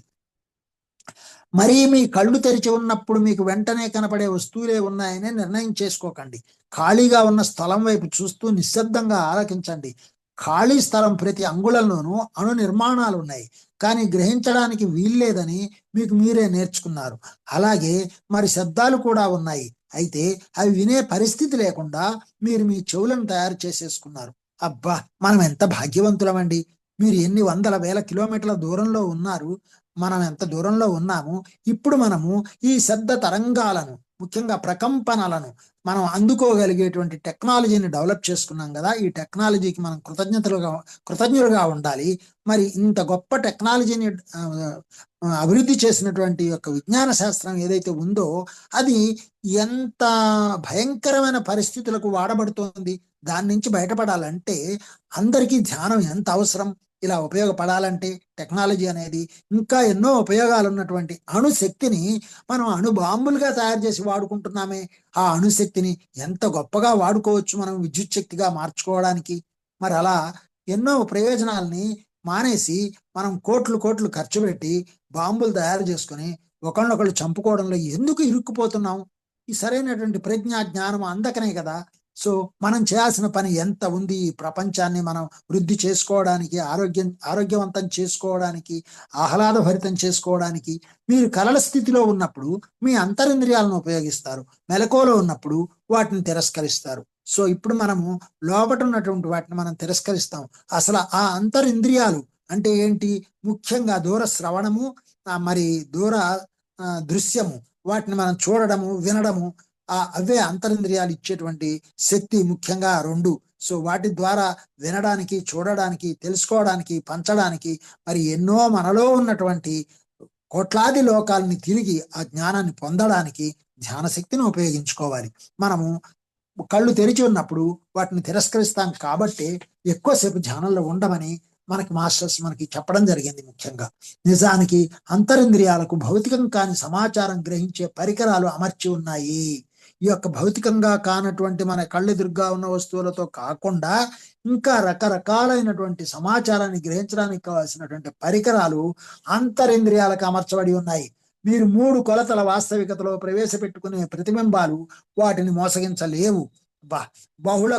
మరీ మీ కళ్ళు తెరిచి ఉన్నప్పుడు మీకు వెంటనే కనపడే వస్తువులే ఉన్నాయని నిర్ణయం చేసుకోకండి. ఖాళీగా ఉన్న స్థలం వైపు చూస్తూ నిశ్శబ్దంగా ఆలకించండి. ఖాళీ స్థలం ప్రతి అంగుళంలోనూ అణు నిర్మాణాలు ఉన్నాయి, కానీ గ్రహించడానికి వీల్లేదని మీకు మీరే నేర్చుకున్నారు. అలాగే మరి శబ్దాలు కూడా ఉన్నాయి, అయితే అవి వినే పరిస్థితి లేకుండా మీరు మీ చెవులను తయారు చేసేసుకున్నారు. అబ్బా, మనం ఎంత భాగ్యవంతులమండి. మీరు ఎన్ని వందల వేల కిలోమీటర్ల దూరంలో ఉన్నారు, మనం ఎంత దూరంలో ఉన్నాము. ఇప్పుడు మనము ఈ శబ్ద తరంగాలను, ముఖ్యంగా ప్రకంపనలను మనం అందుకోగలిగేటువంటి టెక్నాలజీని డెవలప్ చేసుకున్నాం కదా. ఈ టెక్నాలజీకి మనం కృతజ్ఞులుగా ఉండాలి. మరి ఇంత గొప్ప టెక్నాలజీని అభివృద్ధి చేసినటువంటి యొక్క విజ్ఞాన శాస్త్రం ఏదైతే ఉందో అది ఎంత భయంకరమైన పరిస్థితులకు వాడబడుతోంది. దాని నుంచి బయటపడాలంటే అందరికీ ధ్యానం ఎంత అవసరం. ఇలా ఉపయోగపడాలంటే టెక్నాలజీ అనేది ఇంకా ఎన్నో ఉపయోగాలు ఉన్నటువంటి అణుశక్తిని మనం అణుబాంబులుగా తయారు చేసి వాడుకుంటున్నామే. ఆ అణుశక్తిని ఎంత గొప్పగా వాడుకోవచ్చు మనం విద్యుత్ శక్తిగా మార్చుకోవడానికి. మరి అలా ఎన్నో ప్రయోజనాలని మానేసి మనం కోట్లు ఖర్చు పెట్టి బాంబులు తయారు చేసుకుని ఒకళ్ళనొకళ్ళు చంపుకోవడంలో ఎందుకు ఇరుక్కుపోతున్నాం? ఈ సరైనటువంటి ప్రజ్ఞా జ్ఞానం అందకనే కదా. సో మనం చేయాల్సిన పని ఎంత ఉంది. ఈ ప్రపంచాన్ని మనం వృద్ధి చేసుకోవడానికి, ఆరోగ్యవంతం చేసుకోవడానికి, ఆహ్లాదభరితం చేసుకోవడానికి. మీరు కలల స్థితిలో ఉన్నప్పుడు మీ అంతరింద్రియాలను ఉపయోగిస్తారు, మెలకువలో ఉన్నప్పుడు వాటిని తిరస్కరిస్తారు. సో ఇప్పుడు మనము లోపట ఉన్నటువంటి వాటిని మనం తిరస్కరిస్తాం. అసలు ఆ అంతరింద్రియాలు అంటే ఏంటి? ముఖ్యంగా దూర శ్రవణము, మరి దూర దృశ్యము, వాటిని మనం చూడడము, వినడము, అవే అంతరింద్రియాలు ఇచ్చేటువంటి శక్తి, ముఖ్యంగా రెండు. సో వాటి ద్వారా వినడానికి, చూడడానికి, తెలుసుకోవడానికి, పంచడానికి, మరి ఎన్నో మనలో ఉన్నటువంటి కోట్లాది లోకాలని తిరిగి ఆ జ్ఞానాన్ని పొందడానికి ధ్యాన శక్తిని ఉపయోగించుకోవాలి. మనము కళ్ళు తెరిచి ఉన్నప్పుడు వాటిని తిరస్కరిస్తాం కాబట్టి ఎక్కువసేపు ధ్యానంలో ఉండమని మనకి మాస్టర్స్ మనకి చెప్పడం జరిగింది. ముఖ్యంగా నిజానికి అంతరింద్రియాలకు భౌతికం కాని సమాచారం గ్రహించే పరికరాలు అమర్చి ఉన్నాయి. ఈ యొక్క భౌతికంగా కానటువంటి మన కళ్ళెదురుగా ఉన్న వస్తువులతో కాకుండా ఇంకా రకరకాలైనటువంటి సమాచారాన్ని గ్రహించడానికి కావాల్సినటువంటి పరికరాలు అంతరింద్రియాలకు అమర్చబడి ఉన్నాయి. మీరు 3 కొలతల వాస్తవికతలో ప్రవేశపెట్టుకునే ప్రతిబింబాలు వాటిని మోసగించలేవు. బహుళ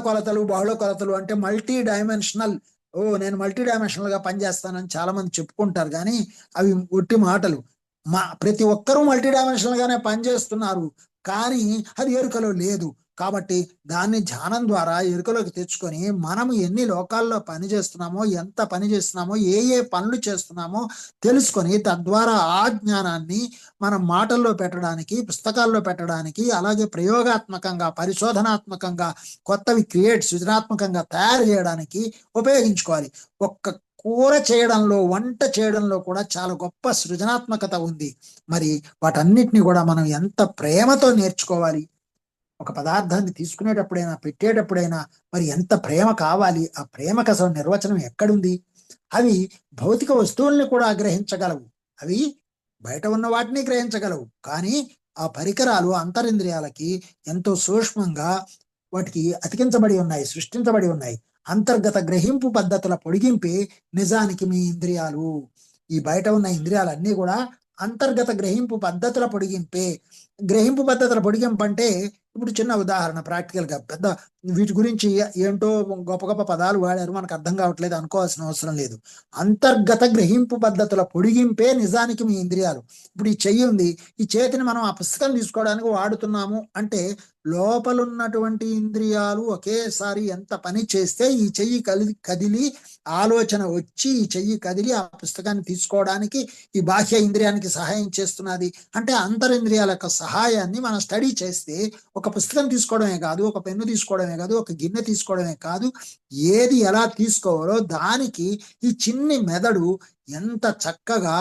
కొలతలు అంటే మల్టీ డైమెన్షనల్. నేను మల్టీ డైమెన్షనల్ గా పనిచేస్తానని చాలా మంది చెప్పుకుంటారు, కానీ అవి ఒట్టి మాటలు. ప్రతి ఒక్కరూ మల్టీ డైమెన్షనల్ గానే పనిచేస్తున్నారు, కానీ అది ఎరుకలో లేదు. కాబట్టి దాన్ని ధ్యానం ద్వారా ఎరుకలోకి తెచ్చుకొని మనం ఎన్ని లోకాల్లో పని చేస్తున్నామో, ఎంత పని చేస్తున్నామో, ఏ పనులు చేస్తున్నామో తెలుసుకొని తద్వారా ఆ జ్ఞానాన్ని మనం మాటల్లో పెట్టడానికి, పుస్తకాల్లో పెట్టడానికి, అలాగే ప్రయోగాత్మకంగా పరిశోధనాత్మకంగా కొత్తవి సృజనాత్మకంగా తయారు చేయడానికి ఉపయోగించుకోవాలి. ఒక్క కూర చేయడంలో, వంట చేయడంలో కూడా చాలా గొప్ప సృజనాత్మకత ఉంది. మరి వాటన్నిటిని కూడా మనం ఎంత ప్రేమతో నేర్చుకోవాలి. ఒక పదార్థాన్ని తీసుకునేటప్పుడైనా, పెట్టేటప్పుడైనా మరి ఎంత ప్రేమ కావాలి. ఆ ప్రేమకు అసలు నిర్వచనం ఎక్కడుంది? అవి భౌతిక వస్తువుల్ని కూడా గ్రహించగలవు, అవి బయట ఉన్న వాటిని గ్రహించగలవు, కానీ ఆ పరికరాలు అంతరింద్రియాలకి ఎంతో సూక్ష్మంగా వాటికి అతికించబడి ఉన్నాయి, సృష్టించబడి ఉన్నాయి. అంతర్గత గ్రహింపు పద్ధతుల పొడిగింపే నిజానికి మీ ఇంద్రియాలు. ఈ బయట ఉన్న ఇంద్రియాలన్నీ కూడా అంతర్గత గ్రహింపు పద్ధతుల పొడిగింపే. గ్రహింపు పద్ధతుల పొడిగింపు అంటే ఇప్పుడు చిన్న ఉదాహరణ, ప్రాక్టికల్ గా పెద్ద వీటి గురించి ఏంటో గొప్ప గొప్ప పదాలు వాడారు, మనకు అర్థం కావట్లేదు అనుకోవాల్సిన అవసరం లేదు. అంతర్గత గ్రహింపు పద్ధతుల పొడిగింపే నిజానికి మీ ఇంద్రియాలు. ఇప్పుడు ఈ చెయ్యి ఉంది, ఈ చేతిని మనం ఆ పుస్తకం తీసుకోవడానికి వాడుతున్నాము అంటే లోపలున్నటువంటి ఇంద్రియాలు ఒకేసారి ఎంత పని చేస్తే ఈ చెయ్యి కదిలి ఆలోచన వచ్చి ఈ చెయ్యి కదిలి ఆ పుస్తకాన్ని తీసుకోవడానికి ఈ బాహ్య ఇంద్రియానికి సహాయం చేస్తున్నది. అంటే అంతరింద్రియాల యొక్క సహాయాన్ని మనం స్టడీ చేస్తే ఒక పుస్తకం తీసుకోవడమే కాదు, ఒక పెన్ను తీసుకోవడమే కాదు, ఒక గిన్నె తీసుకోవడమే కాదు, ఏది ఎలా తీసుకోవాలో దానికి ఈ చిన్ని మెదడు ఎంత చక్కగా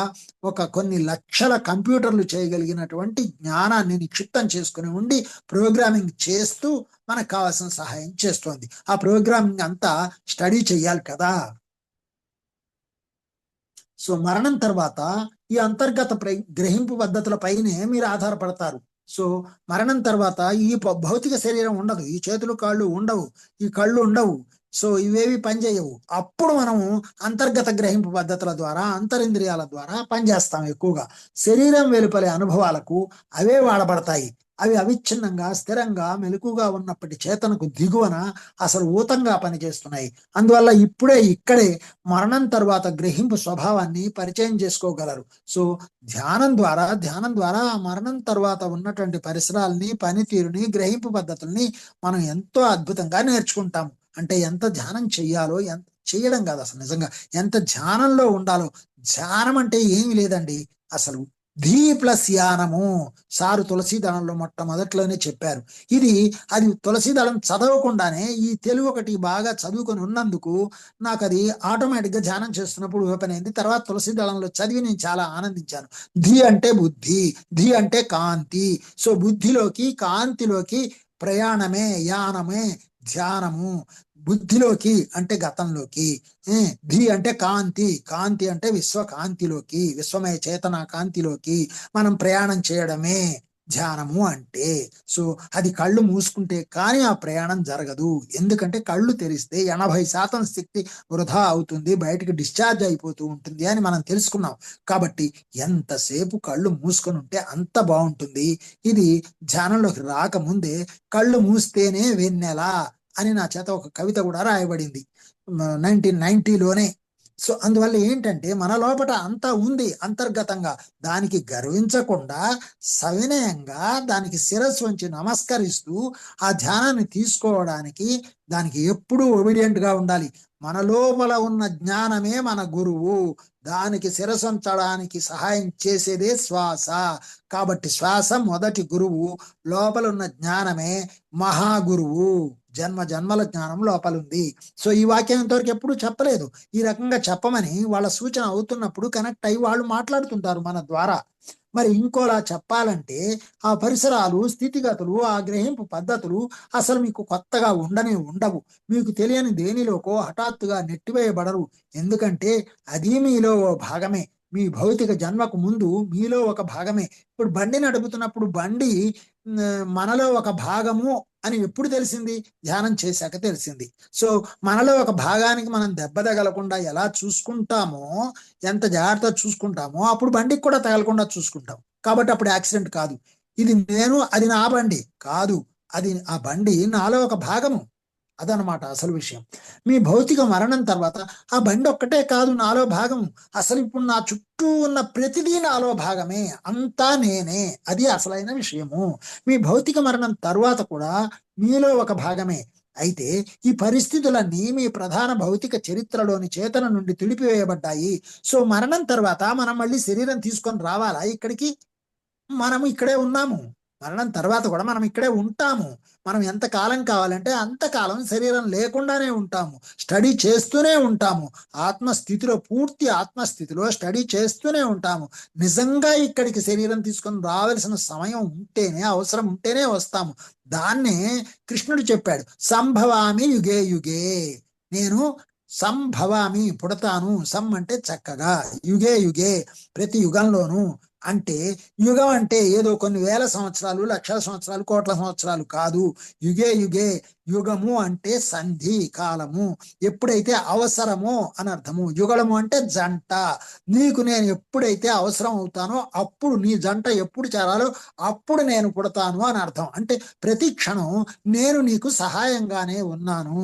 కొన్ని లక్షల కంప్యూటర్లు చేయగలిగినటువంటి జ్ఞానాన్ని నిక్షిప్తం చేసుకుని ఉండి ప్రోగ్రామింగ్ చేస్తూ మనకు కావాల్సిన సహాయం చేస్తోంది. ఆ ప్రోగ్రామింగ్ అంతా స్టడీ చెయ్యాలి కదా. సో మరణం తర్వాత ఈ అంతర్గత గ్రహింపు పద్ధతులపైనే మీరు ఆధారపడతారు. సో మరణం తర్వాత ఈ భౌతిక శరీరం ఉండదు, ఈ చేతులు కాళ్ళు ఉండవు, ఈ కళ్ళు ఉండవు, సో ఇవేవి పనిచేయవు. అప్పుడు మనము అంతర్గత గ్రహింపు పద్ధతుల ద్వారా, అంతరింద్రియాల ద్వారా పనిచేస్తాం. ఎక్కువగా శరీరం వెలుపలే అనుభవాలకు అవే వాడబడతాయి. అవి అవిచ్ఛిన్నంగా, స్థిరంగా, మెలకుగా ఉన్నప్పటి చేతనకు దిగువన అసలు ఊతంగా పనిచేస్తున్నాయి. అందువల్ల ఇక్కడే మరణం తర్వాత గ్రహింపు స్వభావాన్ని పరిచయం చేసుకోగలరు. సో ధ్యానం ద్వారా మరణం తర్వాత ఉన్నటువంటి పరిసరాలని, పనితీరుని, గ్రహింపు పద్ధతుల్ని మనం ఎంతో అద్భుతంగా నేర్చుకుంటాం. అంటే ఎంత ధ్యానం చెయ్యాలో, ఎంత చెయ్యడం కాదు, అసలు నిజంగా ఎంత ధ్యానంలో ఉండాలో. ధ్యానం అంటే ఏమి లేదండి, అసలు ధీ ప్లస్ యానము. సారు తులసీదళంలో మొట్టమొదట్లోనే చెప్పారు. అది తులసీదళం చదవకుండానే ఈ తెలుగు ఒకటి బాగా చదువుకొని ఉన్నందుకు నాకు అది ఆటోమేటిక్ గా ధ్యానం చేస్తున్నప్పుడు ఓపెన్ అయింది. తర్వాత తులసీదళంలో చదివి నేను చాలా ఆనందించాను. ధీ అంటే బుద్ధి, ధీ అంటే కాంతి. సో బుద్ధిలోకి, కాంతిలోకి ప్రయాణమే యానమే ధ్యానము. బుద్ధిలోకి అంటే గతంలోకి, ధీ అంటే కాంతి, కాంతి అంటే విశ్వకాంతిలోకి, విశ్వమయ చేతన కాంతిలోకి మనం ప్రయాణం చేయడమే ధ్యానము అంటే. సో అది కళ్ళు మూసుకుంటే కానీ ఆ ప్రయాణం జరగదు. ఎందుకంటే కళ్ళు తెరిస్తే 80% శక్తి వృధా అవుతుంది, బయటికి డిశ్చార్జ్ అయిపోతూ ఉంటుంది అని మనం తెలుసుకున్నాం. కాబట్టి ఎంతసేపు కళ్ళు మూసుకొని ఉంటే అంత బాగుంటుంది. ఇది ధ్యానంలోకి రాకముందే కళ్ళు మూస్తేనే వెన్నెల అని నా చేత ఒక కవిత కూడా రాయబడింది 1990లోనే. సో అందువల్ల ఏంటంటే మన లోపల అంతా ఉంది అంతర్గతంగా. దానికి గర్వించకుండా సవినయంగా దానికి శిరస్సు వంచి నమస్కరిస్తూ ఆ ధ్యానాన్ని తీసుకోవడానికి దానికి ఎప్పుడూ ఒబీడియంట్ గా ఉండాలి. మన లోపల ఉన్న జ్ఞానమే మన గురువు, దానికి శిరసొంచడానికి సహాయం చేసేదే శ్వాస. కాబట్టి శ్వాస మొదటి గురువు, లోపల ఉన్న జ్ఞానమే మహాగురువు. జన్మల జ్ఞానం లోపలుంది. సో ఈ వాక్యం ఇంతవరకు ఎప్పుడు చెప్పలేదు. ఈ రకంగా చెప్పమని వాళ్ళ సూచన అవుతున్నప్పుడు కనెక్ట్ అయ్యి వాళ్ళు మాట్లాడుతుంటారు మన ద్వారా. మరి ఇంకోలా చెప్పాలంటే ఆ పరిసరాలు, స్థితిగతులు, ఆ గ్రహింపు పద్ధతులు అసలు మీకు కొత్తగా ఉండవు. మీకు తెలియని దేనిలోకో హఠాత్తుగా నెట్టివేయబడరు. ఎందుకంటే అది మీలో ఓ భాగమే. మీ భౌతిక జన్మకు ముందు మీలో ఒక భాగమే. ఇప్పుడు బండి నడుపుతున్నప్పుడు బండి మనలో ఒక భాగము అని ఎప్పుడు తెలిసింది? ధ్యానం చేశాక తెలిసింది. సో మనలో ఒక భాగానికి మనం దెబ్బ తగలకుండా ఎలా చూసుకుంటామో, ఎంత జాగ్రత్తగా చూసుకుంటామో అప్పుడు బండికి కూడా తగలకుండా చూసుకుంటాం. కాబట్టి అప్పుడు యాక్సిడెంట్ కాదు. ఇది నేను, అది నా బండి కాదు, అది ఆ బండి నాలో ఒక భాగము. అదనమాట అసలు విషయం. మీ భౌతిక మరణం తర్వాత ఆ బండి ఒక్కటే కాదు నాలో భాగం. అసలు ఇప్పుడు నా చుట్టూ ఉన్న ప్రతిదీ నాలో భాగమే, అంతా నేనే. అది అసలైన విషయము. మీ భౌతిక మరణం తర్వాత కూడా మీలో ఒక భాగమే. అయితే ఈ పరిస్థితులన్నీ మీ ప్రధాన భౌతిక చరిత్రలోని చేతన నుండి తుడిపివేయబడ్డాయి. సో మరణం తర్వాత మనం మళ్ళీ శరీరం తీసుకొని రావాలా ఇక్కడికి? మనము ఇక్కడే ఉన్నాము. మరణం తర్వాత కూడా మనం ఇక్కడే ఉంటాము. మనం ఎంత కాలం కావాలంటే అంతకాలం శరీరం లేకుండానే ఉంటాము. స్టడీ చేస్తూనే ఉంటాము. ఆత్మస్థితిలో, పూర్తి ఆత్మస్థితిలో స్టడీ చేస్తూనే ఉంటాము. నిజంగా ఇక్కడికి శరీరం తీసుకొని రావాల్సిన సమయం ఉంటేనే, అవసరం ఉంటేనే వస్తాము. దాన్నే కృష్ణుడు చెప్పాడు, సంభవామి యుగే యుగే. నేను సంభవామి, పుడతాను. సం అంటే చక్కగా, యుగే యుగే ప్రతి యుగంలోనూ. అంటే యుగం అంటే ఏదో కొన్ని వేల సంవత్సరాలు, లక్షల సంవత్సరాలు, కోట్ల సంవత్సరాలు కాదు. యుగే యుగే. యుగము అంటే సంధి కాలము, ఎప్పుడైతే అవసరమో అని అర్థము. యుగళము అంటే జంట. నీకు నేను ఎప్పుడైతే అవసరం అవుతానో అప్పుడు, నీ జంట ఎప్పుడు చేరాలో అప్పుడు నేను పుడతాను అని అర్థం. అంటే ప్రతి క్షణం నేను నీకు సహాయంగానే ఉన్నాను.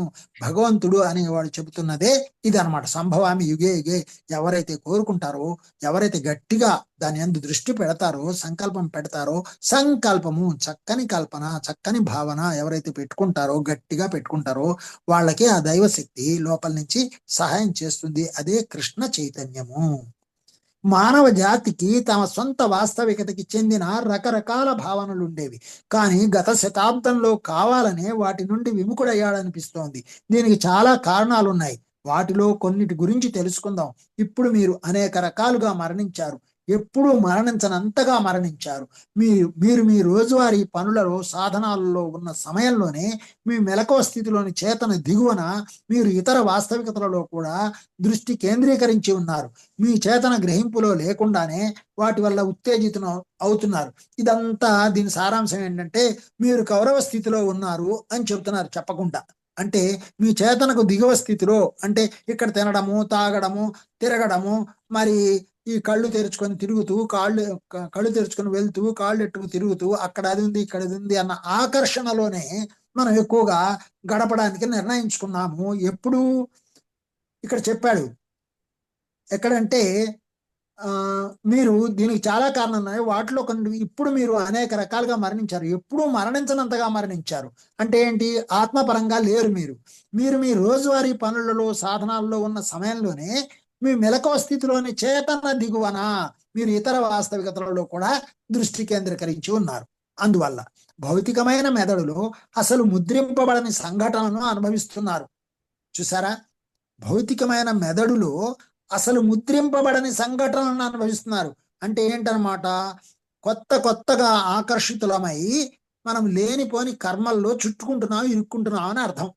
భగవంతుడు అనేవాడు చెబుతున్నదే ఇది అనమాట. సంభవామి యుగే యుగే. ఎవరైతే కోరుకుంటారో, ఎవరైతే గట్టిగా దాని యందు దృష్టి పెడతారో, సంకల్పం పెడతారో, సంకల్పము చక్కని కల్పన, చక్కని భావన ఎవరైతే పెట్టుకుంటారో, గట్టిగా పెట్టుకుంటారో వాళ్ళకి ఆ దైవశక్తి లోపల నుంచి సహాయం చేస్తుంది. అదే కృష్ణ చైతన్యము. మానవ జాతికి తమ సొంత వాస్తవికతకి చెందిన రకరకాల భావనలు ఉండేవి. కానీ గత శతాబ్దంలో కావాలనే వాటి నుండి విముఖుడయ్యాడనిపిస్తోంది. దీనికి చాలా కారణాలు ఉన్నాయి. వాటిలో కొన్నిటి గురించి తెలుసుకుందాం. ఇప్పుడు మీరు అనేక రకాలుగా మరణించారు. ఎప్పుడూ మరణించనంతగా మరణించారు. మీరు మీ రోజువారీ పనులలో, సాధనాలలో ఉన్న సమయంలోనే మీ మెలకువ స్థితిలోని చేతన దిగువన మీరు ఇతర వాస్తవికతలలో కూడా దృష్టి కేంద్రీకరించి ఉన్నారు. మీ చేతన గ్రహింపులో లేకుండానే వాటి వల్ల ఉత్తేజితం అవుతున్నారు. ఇదంతా దీని సారాంశం ఏంటంటే మీరు కౌరవ స్థితిలో ఉన్నారు అని చెబుతున్నారు చెప్పకుండా. అంటే మీ చేతనకు దిగువ స్థితిలో, అంటే ఇక్కడ తినడము, తాగడము, తిరగడము, మరి ఈ కళ్ళు తెరుచుకొని తిరుగుతూ, కళ్ళు తెరుచుకొని వెళ్తూ, కాళ్ళు ఎట్టుకు తిరుగుతూ, అక్కడ అది ఉంది, ఇక్కడ అది ఉంది అన్న ఆకర్షణలోనే మనం ఎక్కువగా గడపడానికి నిర్ణయించుకున్నాము. ఎప్పుడు? ఇక్కడ చెప్పాడు ఎక్కడంటే మీరు దీనికి చాలా కారణాలు ఉన్నాయి. వాటిలో కొన్ని ఇప్పుడు మీరు అనేక రకాలుగా మరణించారు. ఎప్పుడూ మరణించనంతగా మరణించారు. అంటే ఏంటి? ఆత్మపరంగా లేరు మీరు. మీ రోజువారీ పనులలో, సాధనాల్లో ఉన్న సమయంలోనే మీ మెలకువ స్థితిలోని చేతన దిగువన మీరు ఇతర వాస్తవికతలలో కూడా దృష్టి కేంద్రీకరించి ఉన్నారు. అందువల్ల భౌతికమైన మెదడులో అసలు ముద్రింపబడని సంఘటనను అనుభవిస్తున్నారు. చూసారా? భౌతికమైన మెదడులో అసలు ముద్రింపబడని సంఘటనలను అనుభవిస్తున్నారు. అంటే ఏంటనమాట? కొత్తగా ఆకర్షితులమై మనం లేనిపోని కర్మల్లో చుట్టుకుంటున్నాం, ఇరుక్కుంటున్నాం అని అర్థం.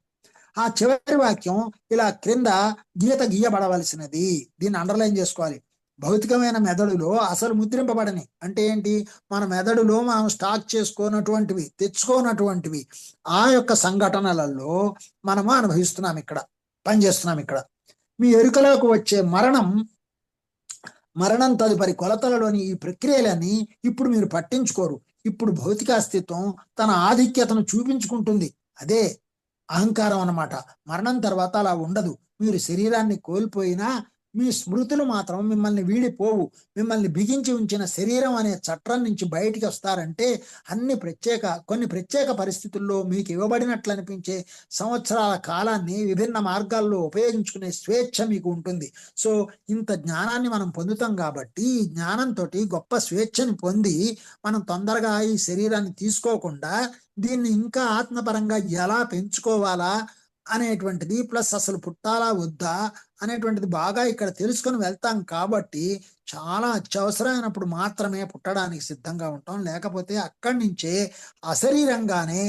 ఆ చివరి వాక్యం ఇలా క్రింద గీయబడవలసినది. దీన్ని అండర్లైన్ చేసుకోవాలి. భౌతికమైన మెదడులో అసలు ముద్రింపబడని అంటే ఏంటి? మన మెదడులో మనం స్టాక్ చేసుకోనటువంటివి, తెచ్చుకోనటువంటివి ఆ యొక్క సంఘటనలలో మనము అనుభవిస్తున్నాం, ఇక్కడ పనిచేస్తున్నాం. ఇక్కడ మీ ఎరుకలోకి వచ్చే మరణం తదుపరి కొలతలలోని ఈ ప్రక్రియలని ఇప్పుడు మీరు పట్టించుకోరు. ఇప్పుడు భౌతిక అస్తిత్వం తన ఆధిక్యతను చూపించుకుంటుంది. అదే అహంకారం అన్నమాట. మరణం తర్వాత అలా ఉండదు. మీరు శరీరాన్ని కోల్పోయినా మీ స్మృతులు మాత్రం మిమ్మల్ని వీడిపోవు. మిమ్మల్ని బిగించి ఉంచిన శరీరం అనే చట్రం నుంచి బయటికి వస్తారంటే కొన్ని ప్రత్యేక పరిస్థితుల్లో మీకు ఇవ్వబడినట్లు అనిపించే సంవత్సరాల కాలాన్ని విభిన్న మార్గాల్లో ఉపయోగించుకునే స్వేచ్ఛ మీకు ఉంటుంది. సో ఇంత జ్ఞానాన్ని మనం పొందుతాం కాబట్టి ఈ జ్ఞానంతో గొప్ప స్వేచ్ఛని పొంది మనం తొందరగా ఈ శరీరాన్ని తీసుకోకుండా దీన్ని ఇంకా ఆత్మపరంగా ఎలా పెంచుకోవాలా, అనేటువంటిది, ప్లస్ అసలు పుట్టాలా వద్దా అనేటువంటిది బాగా ఇక్కడ తెలుసుకొని వెళ్తాం కాబట్టి చాలా అత్యవసరమైనప్పుడు మాత్రమే పుట్టడానికి సిద్ధంగా ఉంటాం. లేకపోతే అక్కడి నుంచే అశరీరంగానే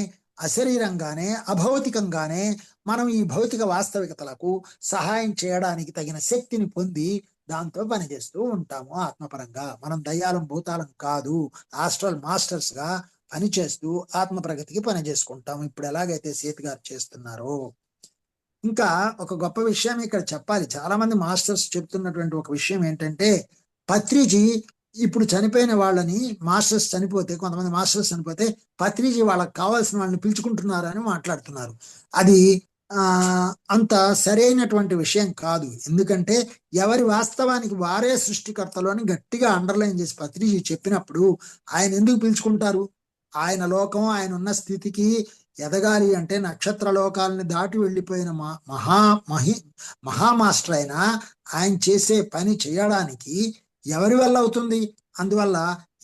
అశరీరంగానే అభౌతికంగానే మనం ఈ భౌతిక వాస్తవికతలకు సహాయం చేయడానికి తగిన శక్తిని పొంది దాంతో పనిచేస్తూ ఉంటాము. ఆత్మపరంగా మనం దయ్యాలం భూతాలం కాదు, ఆస్ట్రల్ మాస్టర్స్ గా పనిచేస్తూ ఆత్మ ప్రగతికి పని చేసుకుంటాము, ఇప్పుడు ఎలాగైతే సీత గారు చేస్తున్నారో. ఇంకా ఒక గొప్ప విషయం ఇక్కడ చెప్పాలి. చాలా మంది మాస్టర్స్ చెప్తున్నటువంటి ఒక విషయం ఏంటంటే, పత్రిజీ ఇప్పుడు చనిపోయిన వాళ్ళని, మాస్టర్స్ చనిపోతే, కొంతమంది మాస్టర్స్ చనిపోతే పత్రిజీ వాళ్ళకి కావాల్సిన వాళ్ళని పిలుచుకుంటున్నారు అని మాట్లాడుతున్నారు. అది అంత సరైనటువంటి విషయం కాదు. ఎందుకంటే ఎవరి వాస్తవానికి వారే సృష్టికర్తలు అని గట్టిగా అండర్లైన్ చేసి పత్రిజీ చెప్పినప్పుడు ఆయన ఎందుకు పిలుచుకుంటారు? ఆయన లోకం, ఆయన ఉన్న స్థితికి ఎదగాలి అంటే నక్షత్ర లోకాలని దాటి వెళ్ళిపోయిన మహా మాస్టర్ అయినా ఆయన చేసే పని చేయడానికి ఎవరి వల్ల అవుతుంది? అందువల్ల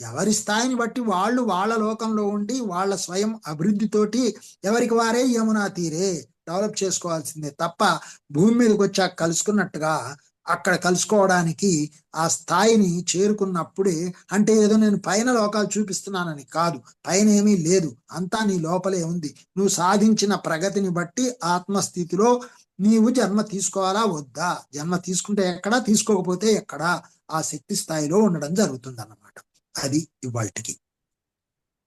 ఎవరి స్థాయిని బట్టి వాళ్ళు వాళ్ళ లోకంలో ఉండి వాళ్ళ స్వయం అభివృద్ధితోటి ఎవరికి వారే యమునా తీరే డెవలప్ చేసుకోవాల్సిందే తప్ప భూమి మీదకి వచ్చాక కలుసుకున్నట్టుగా అక్కడ కలుసుకోవడానికి ఆ స్థాయిని చేరుకున్నప్పుడే, అంటే ఏదో నేను పైన లోకాలు చూపిస్తున్నానని కాదు, పైన ఏమీ లేదు, అంతా నీ లోపలే ఉంది. నువ్వు సాధించిన ప్రగతిని బట్టి ఆత్మస్థితిలో నీవు జన్మ తీసుకోవాలా వద్దా, జన్మ తీసుకుంటే ఎక్కడా, తీసుకోకపోతే ఎక్కడా, ఆ శక్తి స్థాయిలో ఉండడం జరుగుతుంది అన్నమాట. అది ఇవాళకి.